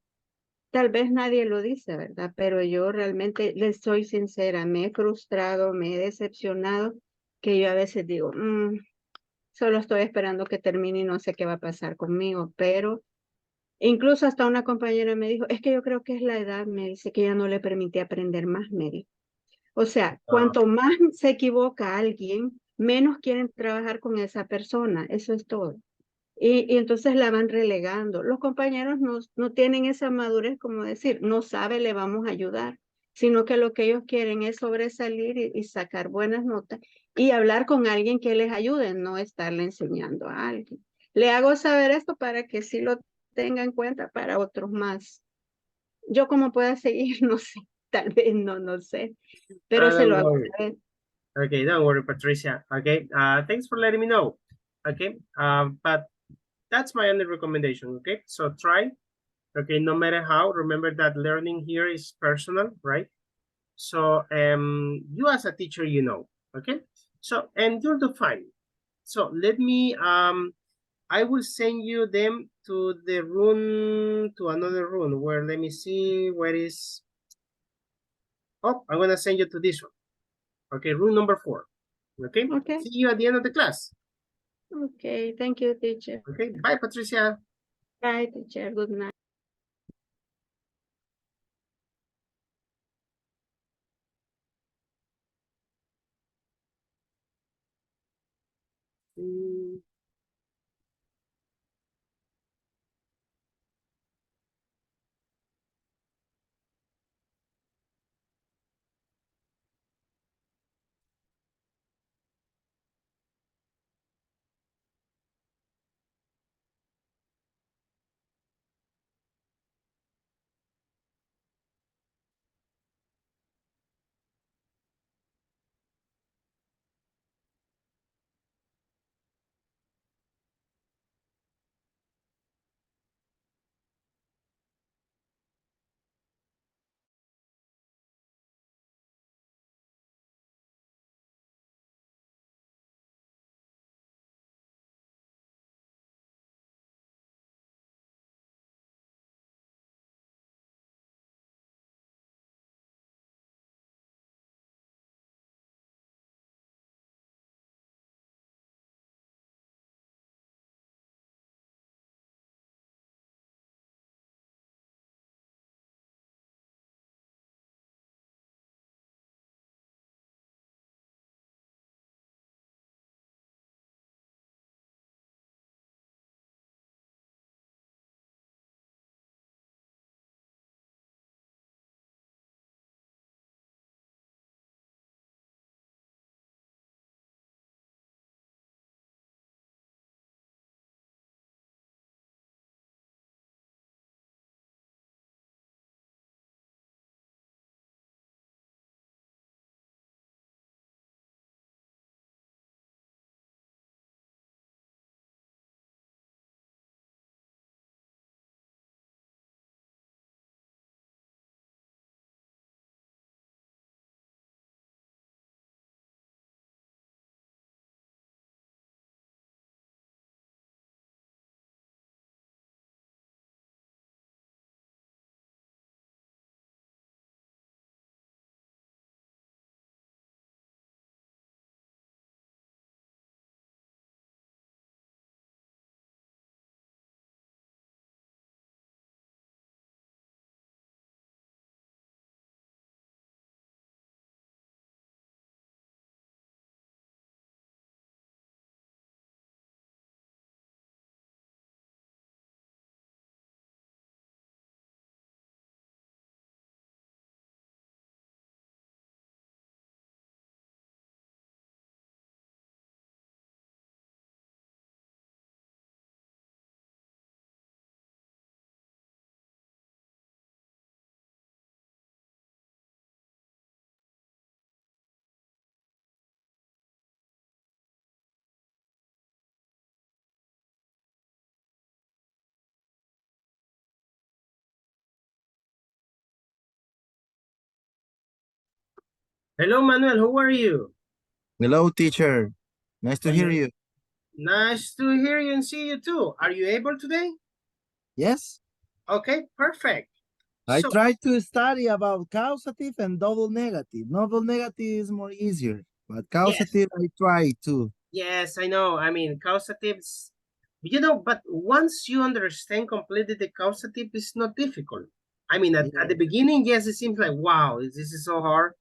Tal vez nadie lo dice, ¿verdad? Pero yo realmente les soy sincera, me he frustrado, me he decepcionado, que yo a veces digo, solo estoy esperando que termine y no sé qué va a pasar conmigo, pero incluso hasta una compañera me dijo, es que yo creo que es la edad, me dice que ya no le permite aprender más, me dijo. O sea, cuanto más se equivoca alguien, menos quieren trabajar con esa persona, eso es todo. Y entonces la van relegando. Los compañeros no tienen esa madurez como decir, no sabe, le vamos a ayudar, sino que lo que ellos quieren es sobresalir y sacar buenas notas y hablar con alguien que les ayude, no estarle enseñando a alguien. Le hago saber esto para que sí lo tenga en cuenta para otros más. Yo como pueda seguir, no sé, tal vez no sé, pero se Don't lo hago worry. saber. Okay, don't worry, Patricia. Okay, thanks for letting me know. Okay, but that's my only recommendation. Okay, so try. Okay, no matter how, remember that learning here is personal, right? So you as a teacher, you know. Okay, so and you'll do fine. So let me I will send you them to the room, to another room where, let me see, where is, oh, I'm gonna send you to this one. Okay, room number 4. Okay, Okay. see you at the end of the class. Okay, thank you, teacher. Okay, bye, Patricia. Bye, teacher. Good night. Mm. Hello, Manuel. How are you? Hello, teacher. Nice to hear you. Nice to hear you and see you too. Are you able today? Yes, Okay, perfect. I So, tried to study about causative and double negative. Double negative is more easier, but causative I tried too. yes, I know. I mean, causatives, you know, but once you understand completely the causative, it's not difficult. I mean, at the beginning, yes, it seems like, wow, this is so hard.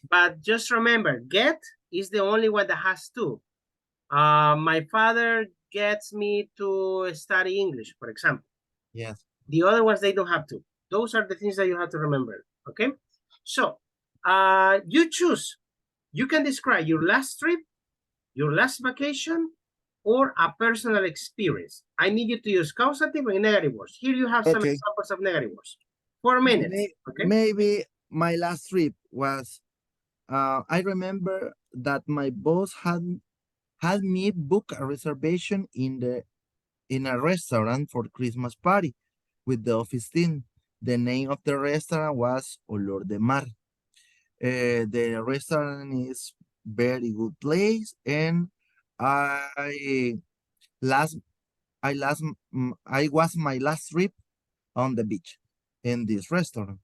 But just remember, get is the only one that has two. My father gets me to study English, for example. Yes. The other ones, they don't have to. Those are the things that you have to remember, okay? So, you choose. You can describe your last trip, your last vacation, or a personal experience. I need you to use causative and negative words. Here you have some Okay. examples of negative words. 4 minutes, okay? Maybe my last trip was, I remember that my boss had me book a reservation in a restaurant for Christmas party with the office team. The name of the restaurant was Olor de Mar. The restaurant is very good place, and I last I was my last trip on the beach in this restaurant.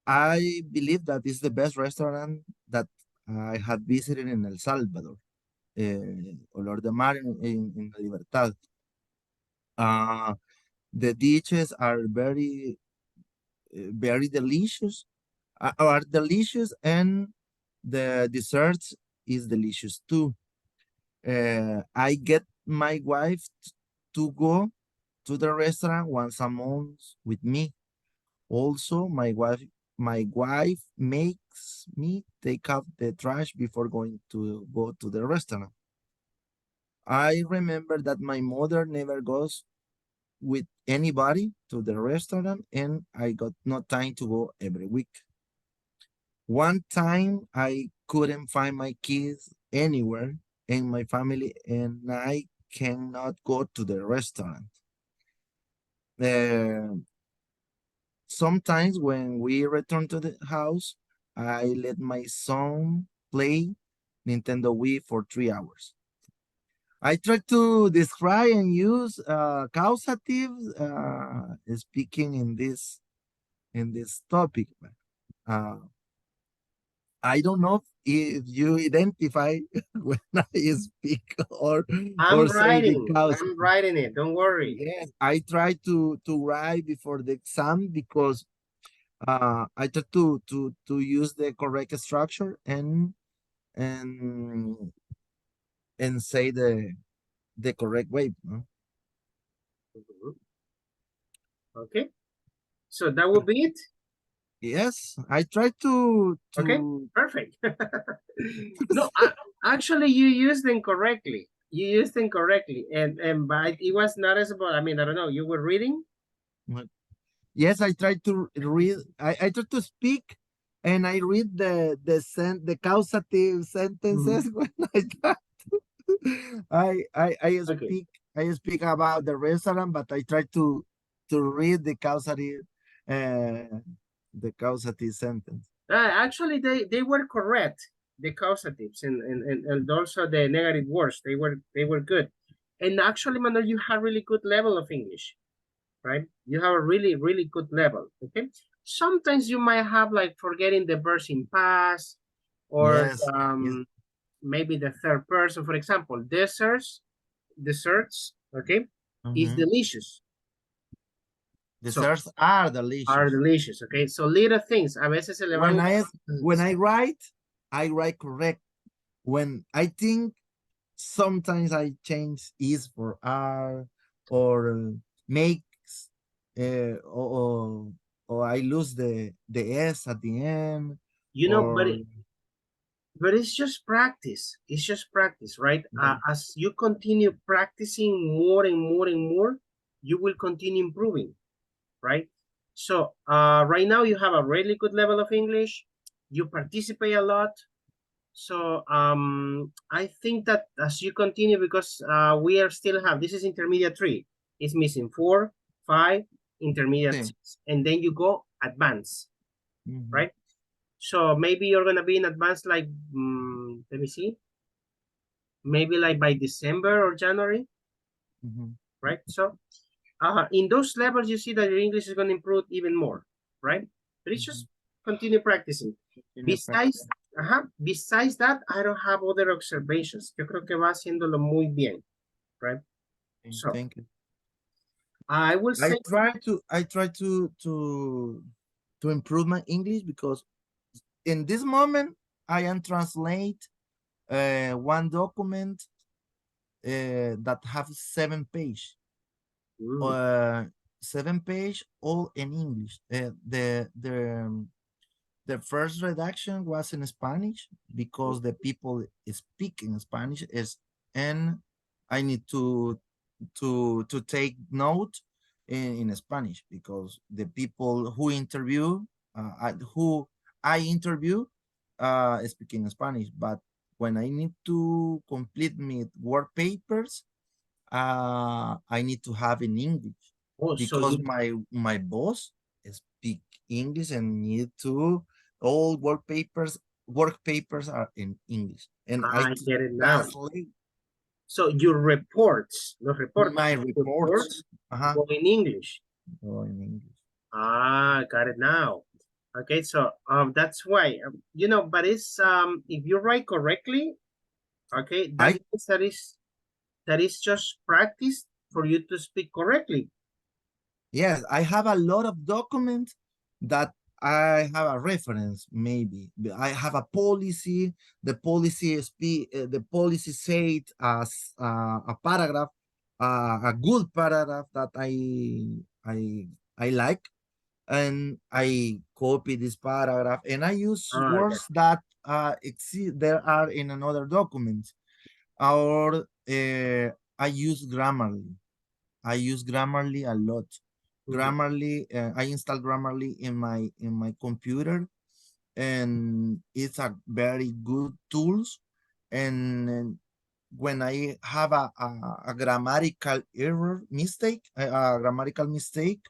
I believe that is the best restaurant that I had visited in El Salvador, Olor de Mar in Libertad. The dishes are very delicious, and the desserts is delicious too. I get my wife to go to the restaurant once a month with me. Also, my wife makes me take out the trash before go to the restaurant. I remember that my mother never goes with anybody to the restaurant, and I got no time to go every week. One time I couldn't find my kids anywhere in my family, and I cannot go to the restaurant. Sometimes when we return to the house, I let my son play Nintendo Wii for 3 hours. I try to describe and use causative speaking in this topic. I don't know if you identify when I speak or I'm say the writing it, don't worry. Yes, I try to write before the exam because I try to use the correct structure and say the correct way. No? Okay, so that would be it. Yes, I try to Okay, perfect. No, actually, you used them correctly. You used them correctly, and but it was noticeable. I mean, I don't know. You were reading. Yes, I try to read. I try to speak, and I read the causative sentences when I try to. I speak about the restaurant, but I try to read the causative sentence. Actually, they were correct. The causatives and also the negative words. They were good. And actually, Manuel, you have really good level of English, right? You have a really good level. Okay. Sometimes you might have like forgetting the verbs in past or Yes, maybe the third person. For example, desserts. Okay, is delicious. Desserts are delicious. Are delicious. Okay, so little things. A veces se le van. When I write correct. When I think, sometimes I change is for R or makes or I lose the S at the end. You know, but it's just practice. It's just practice, right? As you continue practicing more and more and more, you will continue improving, right? So right now you have a really good level of English. You participate a lot. So I think that as you continue, because we are still have, this is intermediate 3. It's missing 4, 5, intermediate 6. And then you go advanced, right? So maybe you're gonna be in advance, like, let me see. Maybe like by December or January, Mhm. right? So in those levels, you see that your English is gonna improve even more, right? But it's just continue practicing. Besides that, I don't have other observations. Yo creo que va haciéndolo muy bien, right? So Thank you. I will say, I try to improve my English because in this moment I am translate one document that have 7 page. 7 page all in English. The first redaction was in Spanish because the people speak in Spanish and I need to take note in Spanish because the people who interview who I interview speak in Spanish, but when I need to complete my work papers, I need to have in English because my boss speak English and need to all work papers are in English and I get it now. translate. So your reports, My reports go in English. go in English. Got it now. Okay, so that's why, you know, but it's if you write correctly, okay, that means that is just practice for you to speak correctly. Yes, I have a lot of documents that I have a reference, maybe. I have a policy, the policy said as a paragraph, a good paragraph that I like, and I copy this paragraph and I use words that there are in another document, or I use Grammarly. I use Grammarly a lot. Grammarly, I install Grammarly in my computer, and it's a very good tools. And when I have a grammatical error mistake, a grammatical mistake,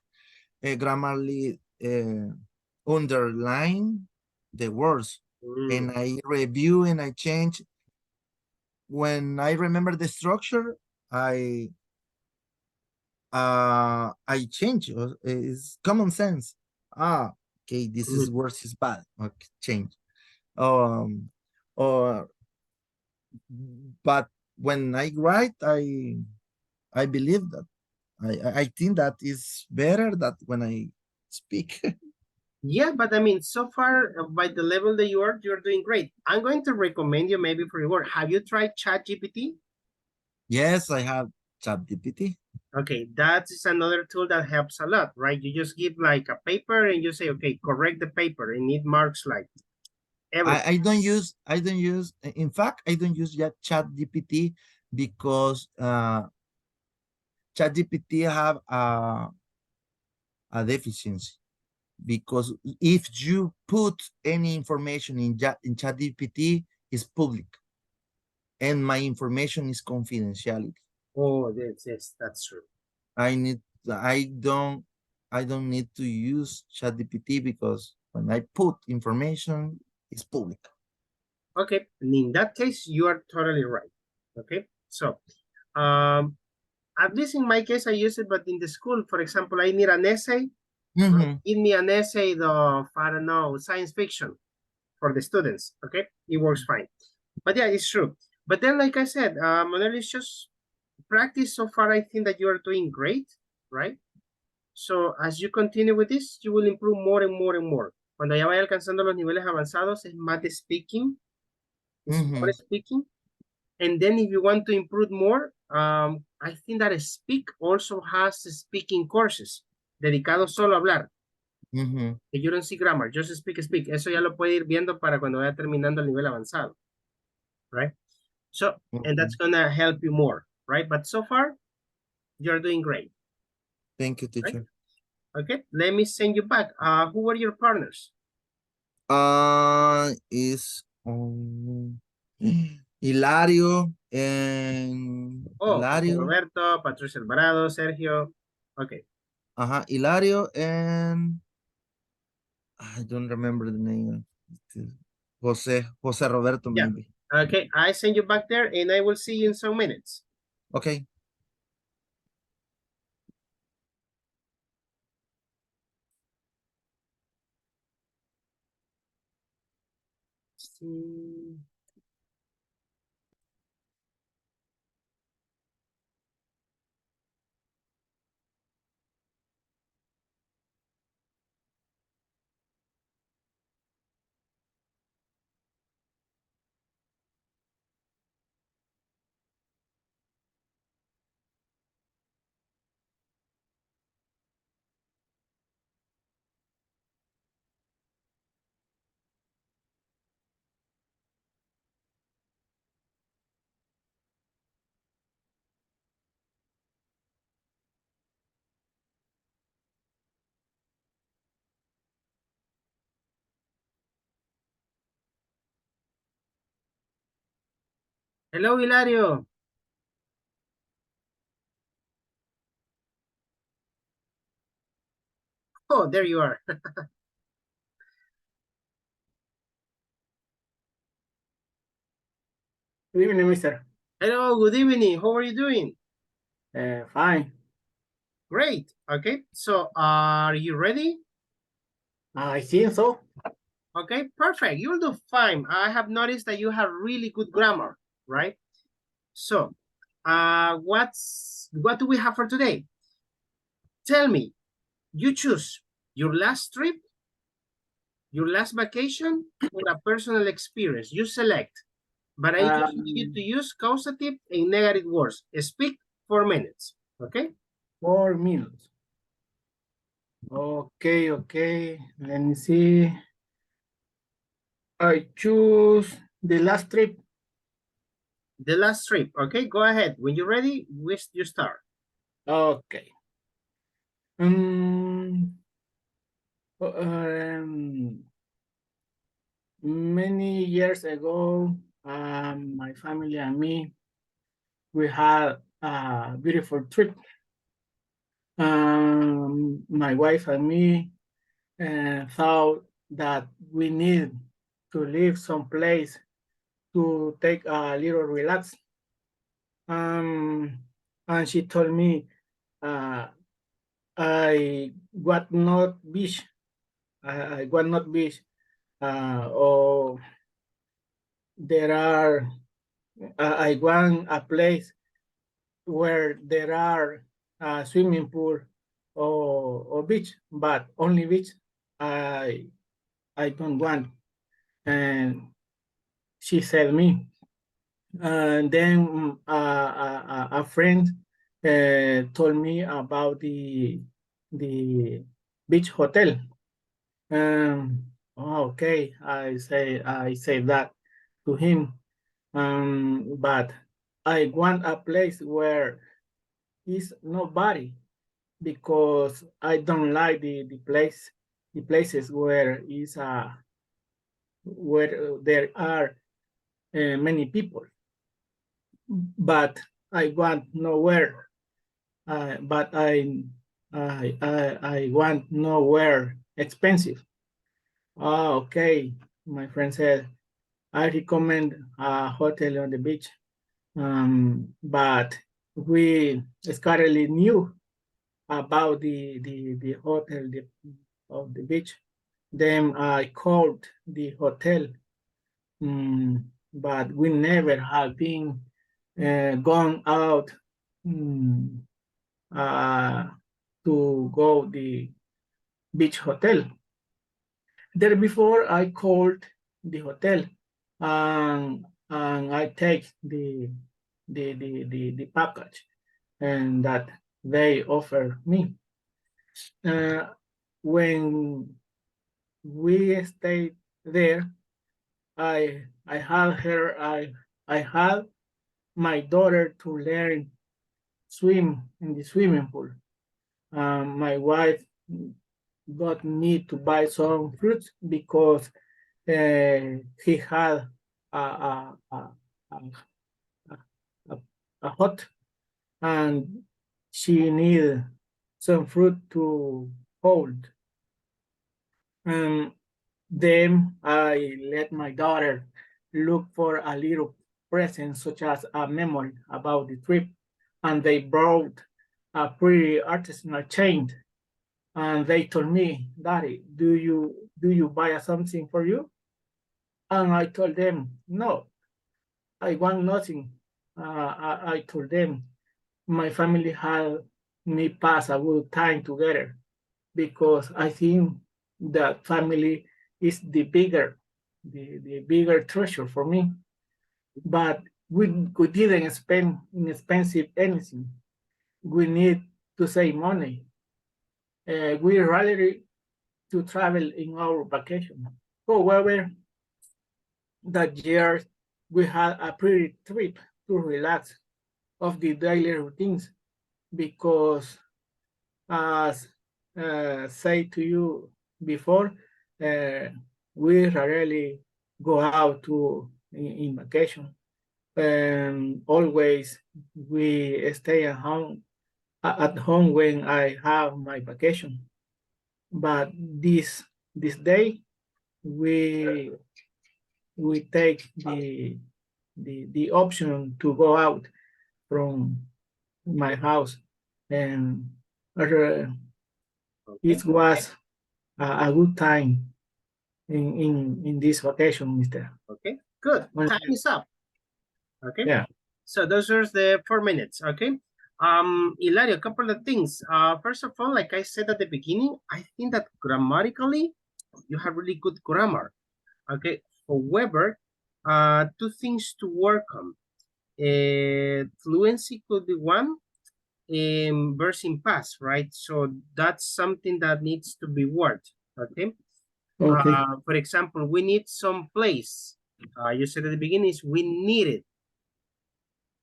Grammarly underline the words, and I review and I change. When I remember the structure, I change. It's common sense. Okay, this is worse is bad. Okay, change. Or but when I write, I believe that I think that is better that when I speak. Yeah, but I mean, so far by the level that you're doing great. I'm going to recommend you maybe for your work. Have you tried ChatGPT? Yes, I have ChatGPT. Okay, that is another tool that helps a lot, right? You just give like a paper and you say, okay, correct the paper, and it marks like everything. I don't use, in fact, I don't use yet ChatGPT because ChatGPT have a deficiency, because if you put any information in ChatGPT, it's public, and my information is confidentiality. Oh, yes, that's true. I don't need to use ChatGPT because when I put information, it's public. Okay, and in that case, you are totally right. Okay, so at least in my case, I use it, but in the school, for example, I need an essay. Give me an essay of, I don't know, science fiction for the students. Okay, it works fine. But yeah, it's true. But then, like I said, Manuel, it's just practice. So far, I think that you are doing great, right? So as you continue with this, you will improve more and more and more. Cuando ya vaya alcanzando los niveles avanzados, es más de speaking. It's more speaking. And then if you want to improve more, I think that Speak also has speaking courses dedicados solo a hablar. Que you don't see grammar, just speak. Eso ya lo puede ir viendo para cuando vaya terminando el nivel avanzado. Right? So, and that's gonna help you more, right? But so far, you're doing great. Thank you, teacher. Right? Okay, let me send you back. Who were your partners? Is Hilario and Hilario. Roberto, Patricia Alvarado, Sergio. Okay. Hilario and I don't remember the name. Jose Roberto, Yeah. maybe. Okay, I send you back there and I will see you in some minutes. Okay. See. Hello, Hilario. Oh, there you are. Good evening, mister. Hello, good evening. How are you doing? Fine. Great. Okay, so are you ready? I think so. Okay, perfect. You'll do fine. I have noticed that you have really good grammar, right? So, what do we have for today? Tell me, you choose your last trip, your last vacation, or a personal experience. You select. But I just need you to use causative and negative words. Speak 4 minutes, okay? 4 minutes. Okay, okay. Let me see. I choose the last trip. The last trip, okay? Go ahead. When you're ready, you start. Okay. Many years ago, my family and me, we had a beautiful trip. My wife and me thought that we need to leave some place to take a little relax. And she told me I want not beach. I want not beach. Or there are. I want a place where there are swimming pool or beach, but only beach. I don't want. And she said me. And then a friend told me about the beach hotel. Okay, I say that to him. But I want a place where is nobody, because I don't like the places where there are many people. But I want nowhere. But I want nowhere expensive. Okay, my friend said, I recommend a hotel on the beach. But we scarcely knew about the hotel of the beach. Then I called the hotel, but we never have been gone out to go the beach hotel. There before I called the hotel and I take the package and that they offer me. When we stayed there, I had my daughter to learn swim in the swimming pool. My wife got me to buy some fruits because he had a hot and she needed some fruit to hold. Then I let my daughter look for a little present, such as a memory about the trip, and they brought a pretty artisanal chain. And they told me, "Daddy, do you buy something for you?" And I told them, "No, I want nothing." I told them my family had me pass a good time together because I think that family is the bigger treasure for me. But we didn't spend inexpensive anything. We need to save money. We rather to travel in our vacation. However, that year we had a pretty trip to relax of the daily routines because as say to you before, we rarely go out to in vacation. Always we stay at home when I have my vacation. But this day we take the option to go out from my house, and it was a good time in this vacation, Mister. Okay, good. Well, Time is up. Okay. Yeah. So those are the 4 minutes. Okay. Hilario, a couple of things. First of all, like I said at the beginning, I think that grammatically you have really good grammar. Okay. However, two things to work on. Fluency could be one, verse in past, right? So that's something that needs to be worked. Okay. Okay. For example, we need some place. You said at the beginning is we need it.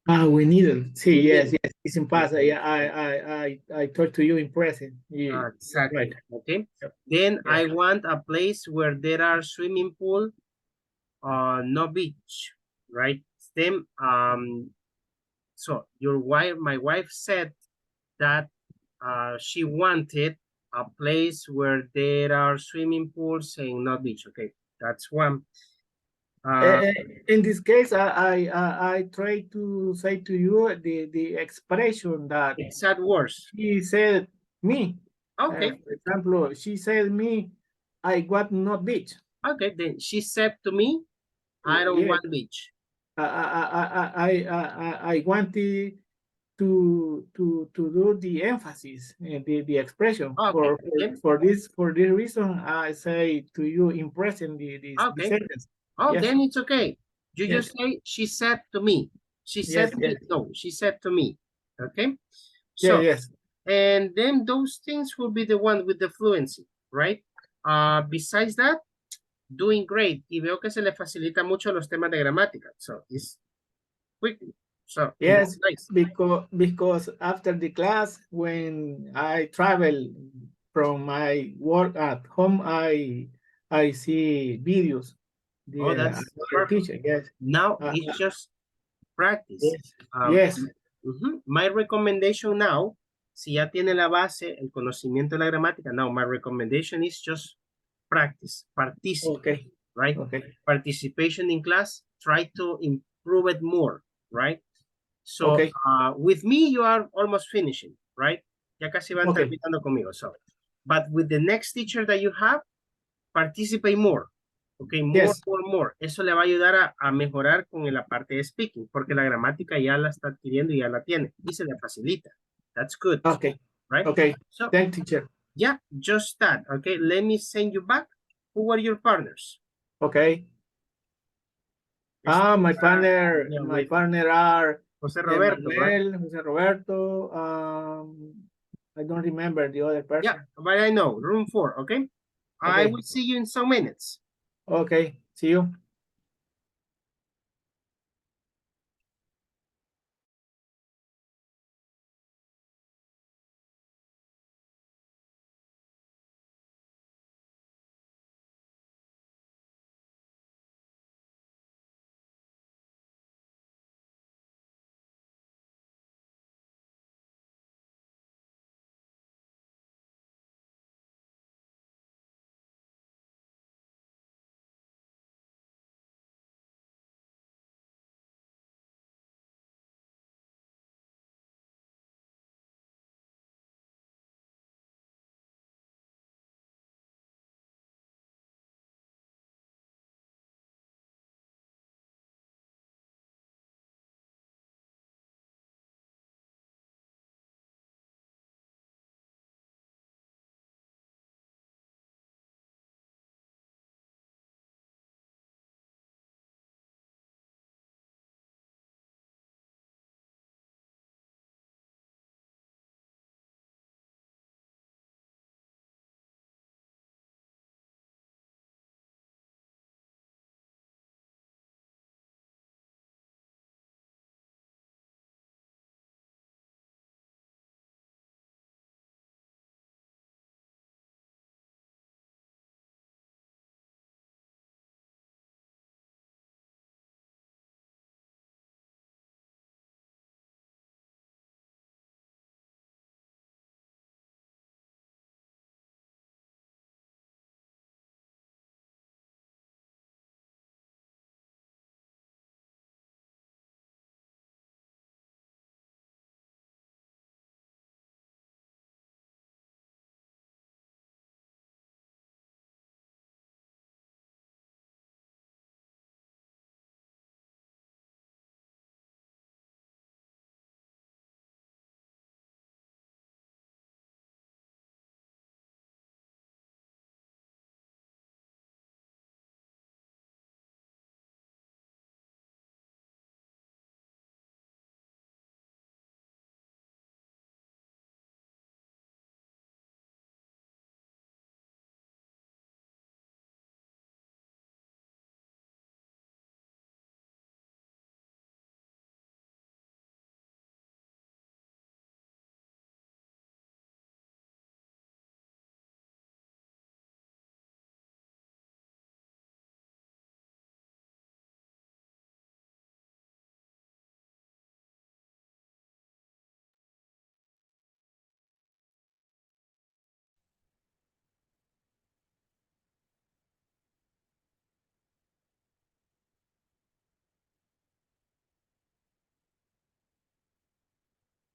We need it. See, yes, yes. It's in past. Yeah, I talked to you in present. Yeah, Exactly. right. Okay. Then I want a place where there are swimming pool, no beach, right? Then so my wife said that she wanted a place where there are swimming pools and no beach. Okay, that's one. In this case, I try to say to you the expression that exact words. She said me. Okay. For example, she said me, I got no beach. Okay, then she said to me, I don't Yes. want beach. I wanted to do the emphasis, the expression. Okay. For this reason, I say to you in present the Okay. sentence. Oh, Yes. then it's okay. You Yes. just say, she said to me. She said Yes, to me. yes. No, she said to me. Okay. Yeah, So, yes. and then those things will be the one with the fluency, right? Besides that, doing great. Y veo que se le facilita mucho los temas de gramática. So, it's quick. So, Yes, nice. because after the class, when I travel from my work at home, I see videos. Oh, that's Another teacher, yes. Now it's just practice. Yes. My recommendation now, si ya tiene la base, el conocimiento de la gramática, now my recommendation is just practice, participate, Okay. right? Okay. Participation in class, try to improve it more, right? So, Okay. with me, you are almost finishing, right? Ya casi van Okay. terminando conmigo. So, but with the next teacher that you have, participate more. Okay, more. Eso le va a ayudar a mejorar con la parte de speaking, porque la gramática ya la está adquiriendo y ya la tiene, y se le facilita. That's good. Okay. Right? Okay. So, thank teacher. Yeah, just that. Okay, let me send you back. Who were your partners? Okay. My partner are Jose Roberto, right? Manuel, Jose Roberto. I don't remember the other person. Yeah, but I know, room 4, okay? I Okay. will see you in some minutes. Okay, see you.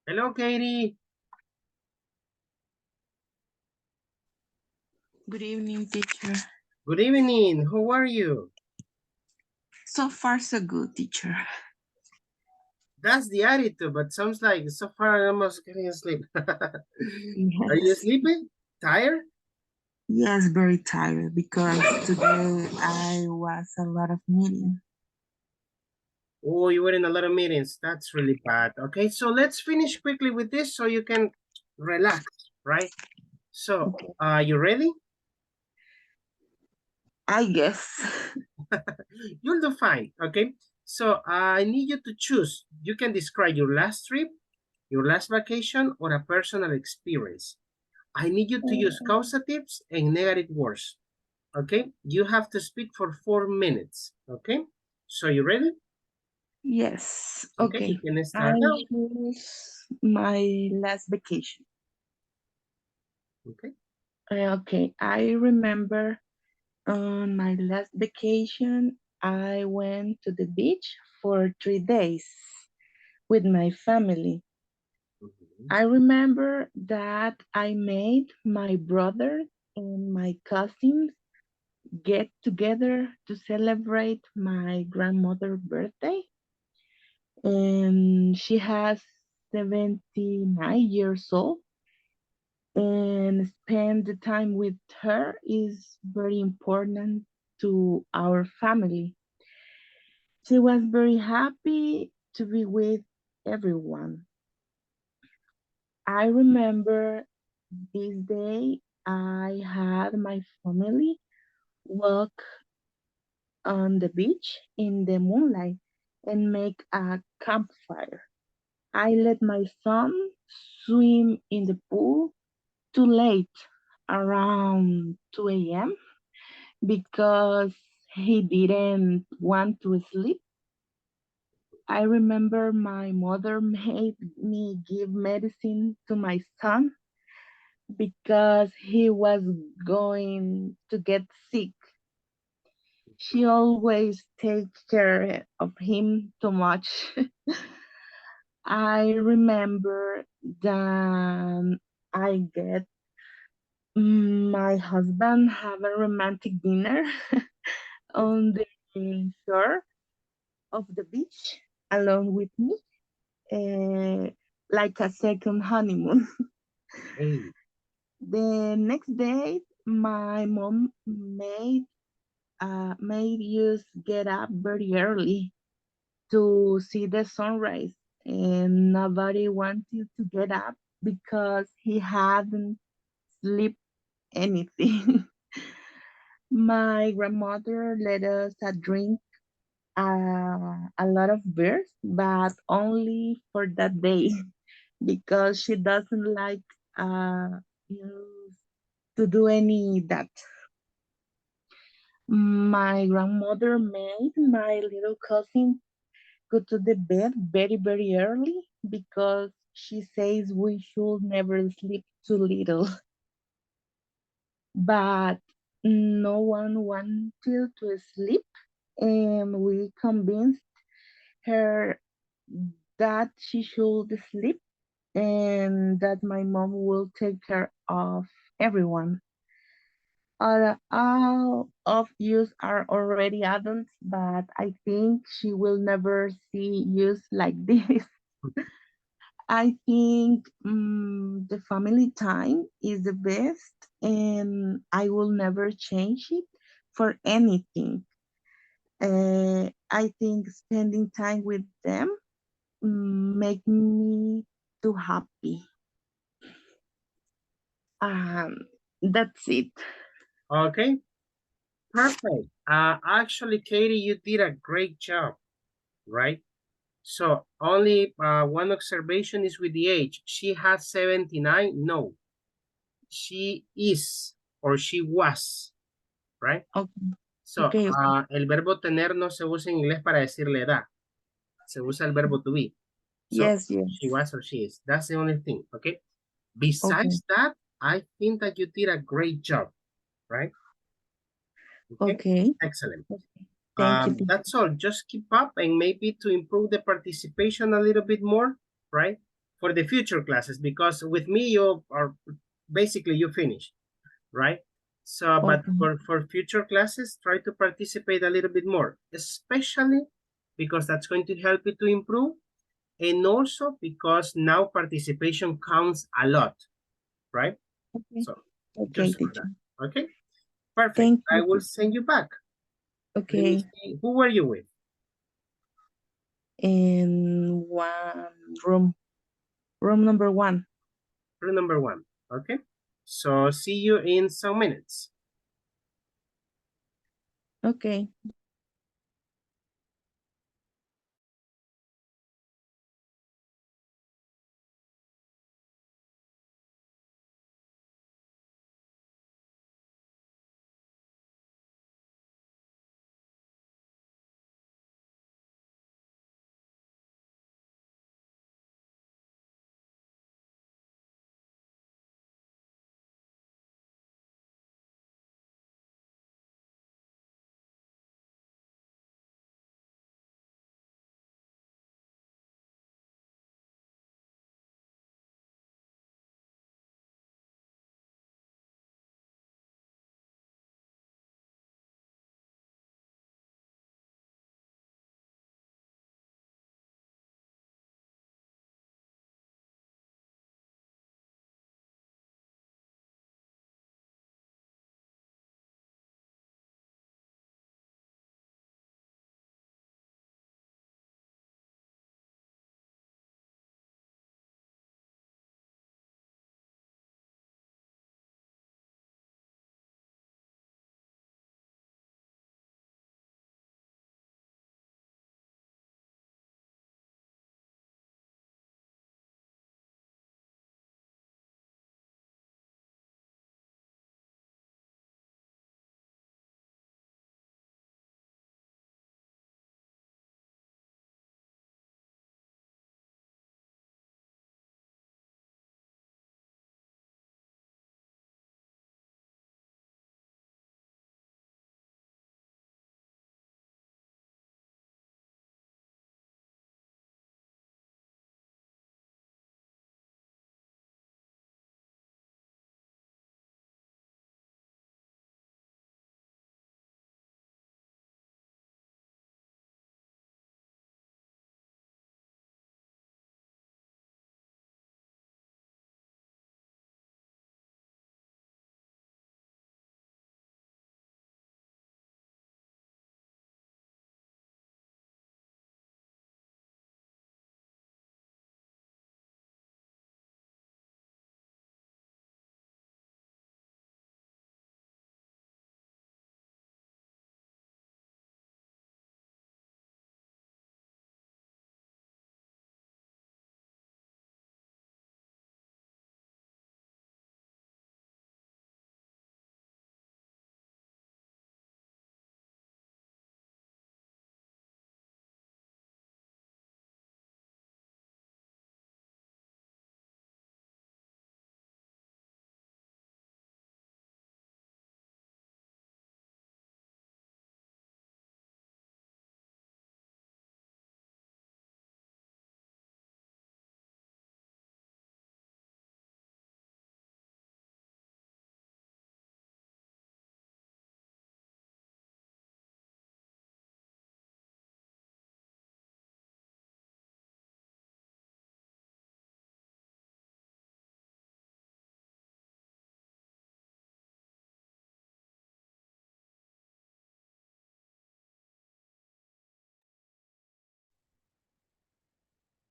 Hello, Katie. Good evening, teacher. Good evening. How are you? So far, so good, teacher. That's the attitude, but sounds like so far I'm almost getting asleep. Are you Yes. sleeping? Tired? Yes, very tired because today I was a lot of meeting. Oh, you were in a lot of meetings. That's really bad. Okay, so let's finish quickly with this so you can relax, right? So, are you ready? I guess. You'll do fine, okay? So I need you to choose. You can describe your last trip, your last vacation, or a personal experience. I need you to use causatives and negative words, okay? You have to speak for 4 minutes, okay? So you ready? Yes. Okay, Okay. you can I start now. choose my last vacation. Okay. Okay. I remember on my last vacation, I went to the beach for 3 days with my family. I remember that I made my brother and my cousins get together to celebrate my grandmother's birthday. And she has 79 years old. And spend the time with her is very important to our family. She was very happy to be with everyone. I remember this day I had my family walk on the beach in the moonlight and make a campfire. I let my son swim in the pool too late, around 2 a.m., because he didn't want to sleep. I remember my mother made me give medicine to my son because he was going to get sick. She always takes care of him too much. I remember that I get my husband have a romantic dinner on the shore of the beach along with me, like a second honeymoon. Hey. The next day, my mom made us get up very early to see the sunrise, and nobody wanted to get up because he hadn't slept anything. My grandmother let us drink a lot of beers, but only for that day because she doesn't like you to do any that. My grandmother made my little cousin go to the bed very, very early because she says we should never sleep too little. But no one wanted to sleep, and we convinced her that she should sleep and that my mom will take care of everyone. All of you are already adults, but I think she will never see you like this. I think the family time is the best, and I will never change it for anything. I think spending time with them make me too happy. That's it. Okay, perfect. Actually, Katie, you did a great job, right? So only one observation is with the age. She has 79. No, she is or she was, right? Okay. So Okay. el verbo tener no se usa en inglés para decir la edad. Se usa el verbo to be. So Yes, she yes. was or she is. That's the only thing, okay? Besides that, I think that you did a great job, right? Okay. Excellent. Thank you. That's all. Just keep up, and maybe to improve the participation a little bit more, right? for the future classes, because with me you are basically you finish, right? So, but for future classes, try to participate a little bit more, especially because that's going to help you to improve, and also because now participation counts a lot, right? Okay. So Okay, just for teacher. that. Okay, perfect. Thank I you. will send you back. Let me Okay. see. Who were you with? In room number 1. Room number 1. Okay. So see you in some minutes. Okay.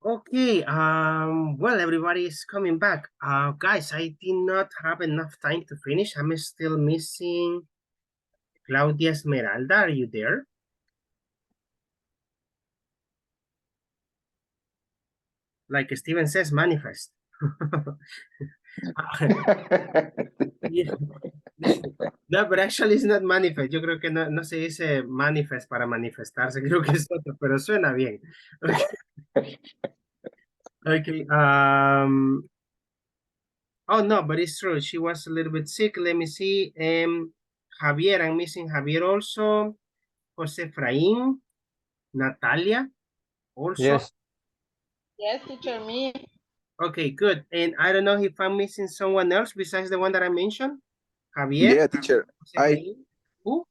Okay, well, everybody is coming back. Guys, I did not have enough time to finish. I'm still missing Claudia Esmeralda. Are you there? Like Steven says, manifest. Yeah. No, but actually it's not manifest. Yo creo que no se dice manifest para manifestarse. Creo que es otro, pero suena bien. Okay. Okay, oh no, but it's true. She was a little bit sick. Let me see. Javier, I'm missing Javier also. Jose Efraín, Natalia also. Yes. Yes, teacher, me. Okay, good. And I don't know if I'm missing someone else besides the one that I mentioned. Javier. Yeah, teacher. Who?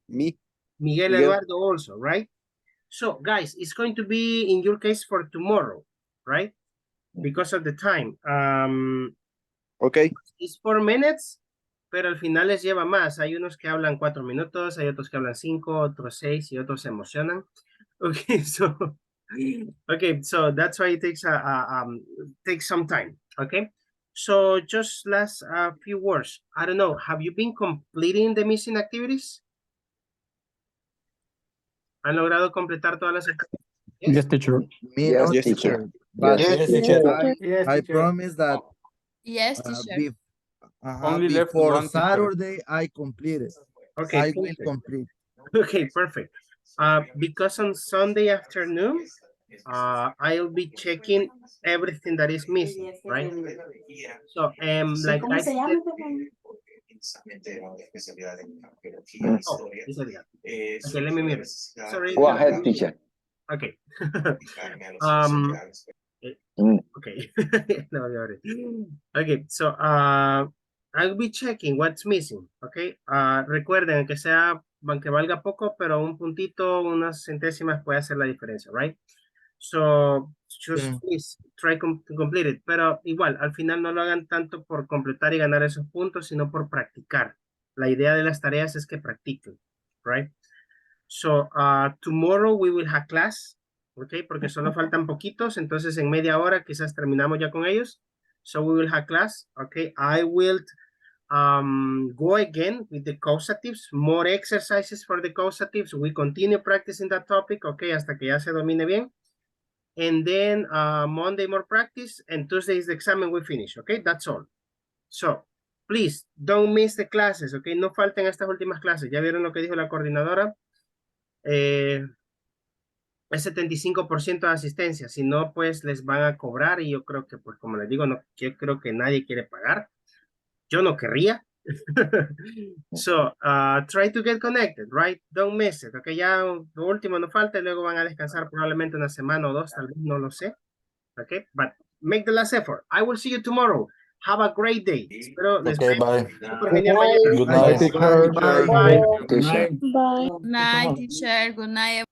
Me. Miguel Miguel. Eduardo also, right? So guys, it's going to be in your case for tomorrow, right? Because of the time. Okay. It's 4 minutes, pero al final les lleva más. Hay unos que hablan 4 minutos, hay otros que hablan 5, otros 6 y otros se emocionan. Okay, so that's why it takes some time. Okay, so just last few words. I don't know. Have you been completing the missing activities? ¿Han logrado completar todas las actividades? Yes, teacher. Me Yes, no, yes, teacher. teacher. But Yes, teacher. I promise that Yes, teacher. Only left before one teacher. Saturday I completed. Okay, I will perfect. complete. Okay, perfect. Because on Sunday afternoon, I'll be checking everything that is missing, right? So, like I said, okay, let me mute it. Sorry. Go ahead, teacher. Okay. Okay. No, already. Okay, so I'll be checking what's missing, okay? Recuerden que sea, aunque valga poco, pero un puntito, unas centésimas puede hacer la diferencia, right? So, just please try to complete it. Pero igual, al final no lo hagan tanto por completar y ganar esos puntos, sino por practicar. La idea de las tareas es que practiquen, right? So, tomorrow we will have class, okay? Porque solo faltan poquitos, entonces en media hora quizás terminamos ya con ellos. So, we will have class, okay? I will go again with the causatives, more exercises for the causatives. We continue practicing that topic, okay? Hasta que ya se domine bien. And then Monday more practice, and Tuesday is the exam we finish, okay? That's all. So, please, don't miss the classes, okay? No falten estas últimas clases. ¿Ya vieron lo que dijo la coordinadora? Es 75% de asistencia. Si no, pues les van a cobrar y yo creo que, pues como les digo, no, yo creo que nadie quiere pagar. Yo no querría. So, try to get connected, right? Don't miss it, okay? Ya lo último no falta y luego van a descansar probablemente una semana o dos, tal vez, no lo sé. Okay, but make the last effort. I will see you tomorrow. Have a great day. Espero les Okay, bye. súper genial mañana. Good night. Bye. Bye. Teacher. Good night, teacher. Good night.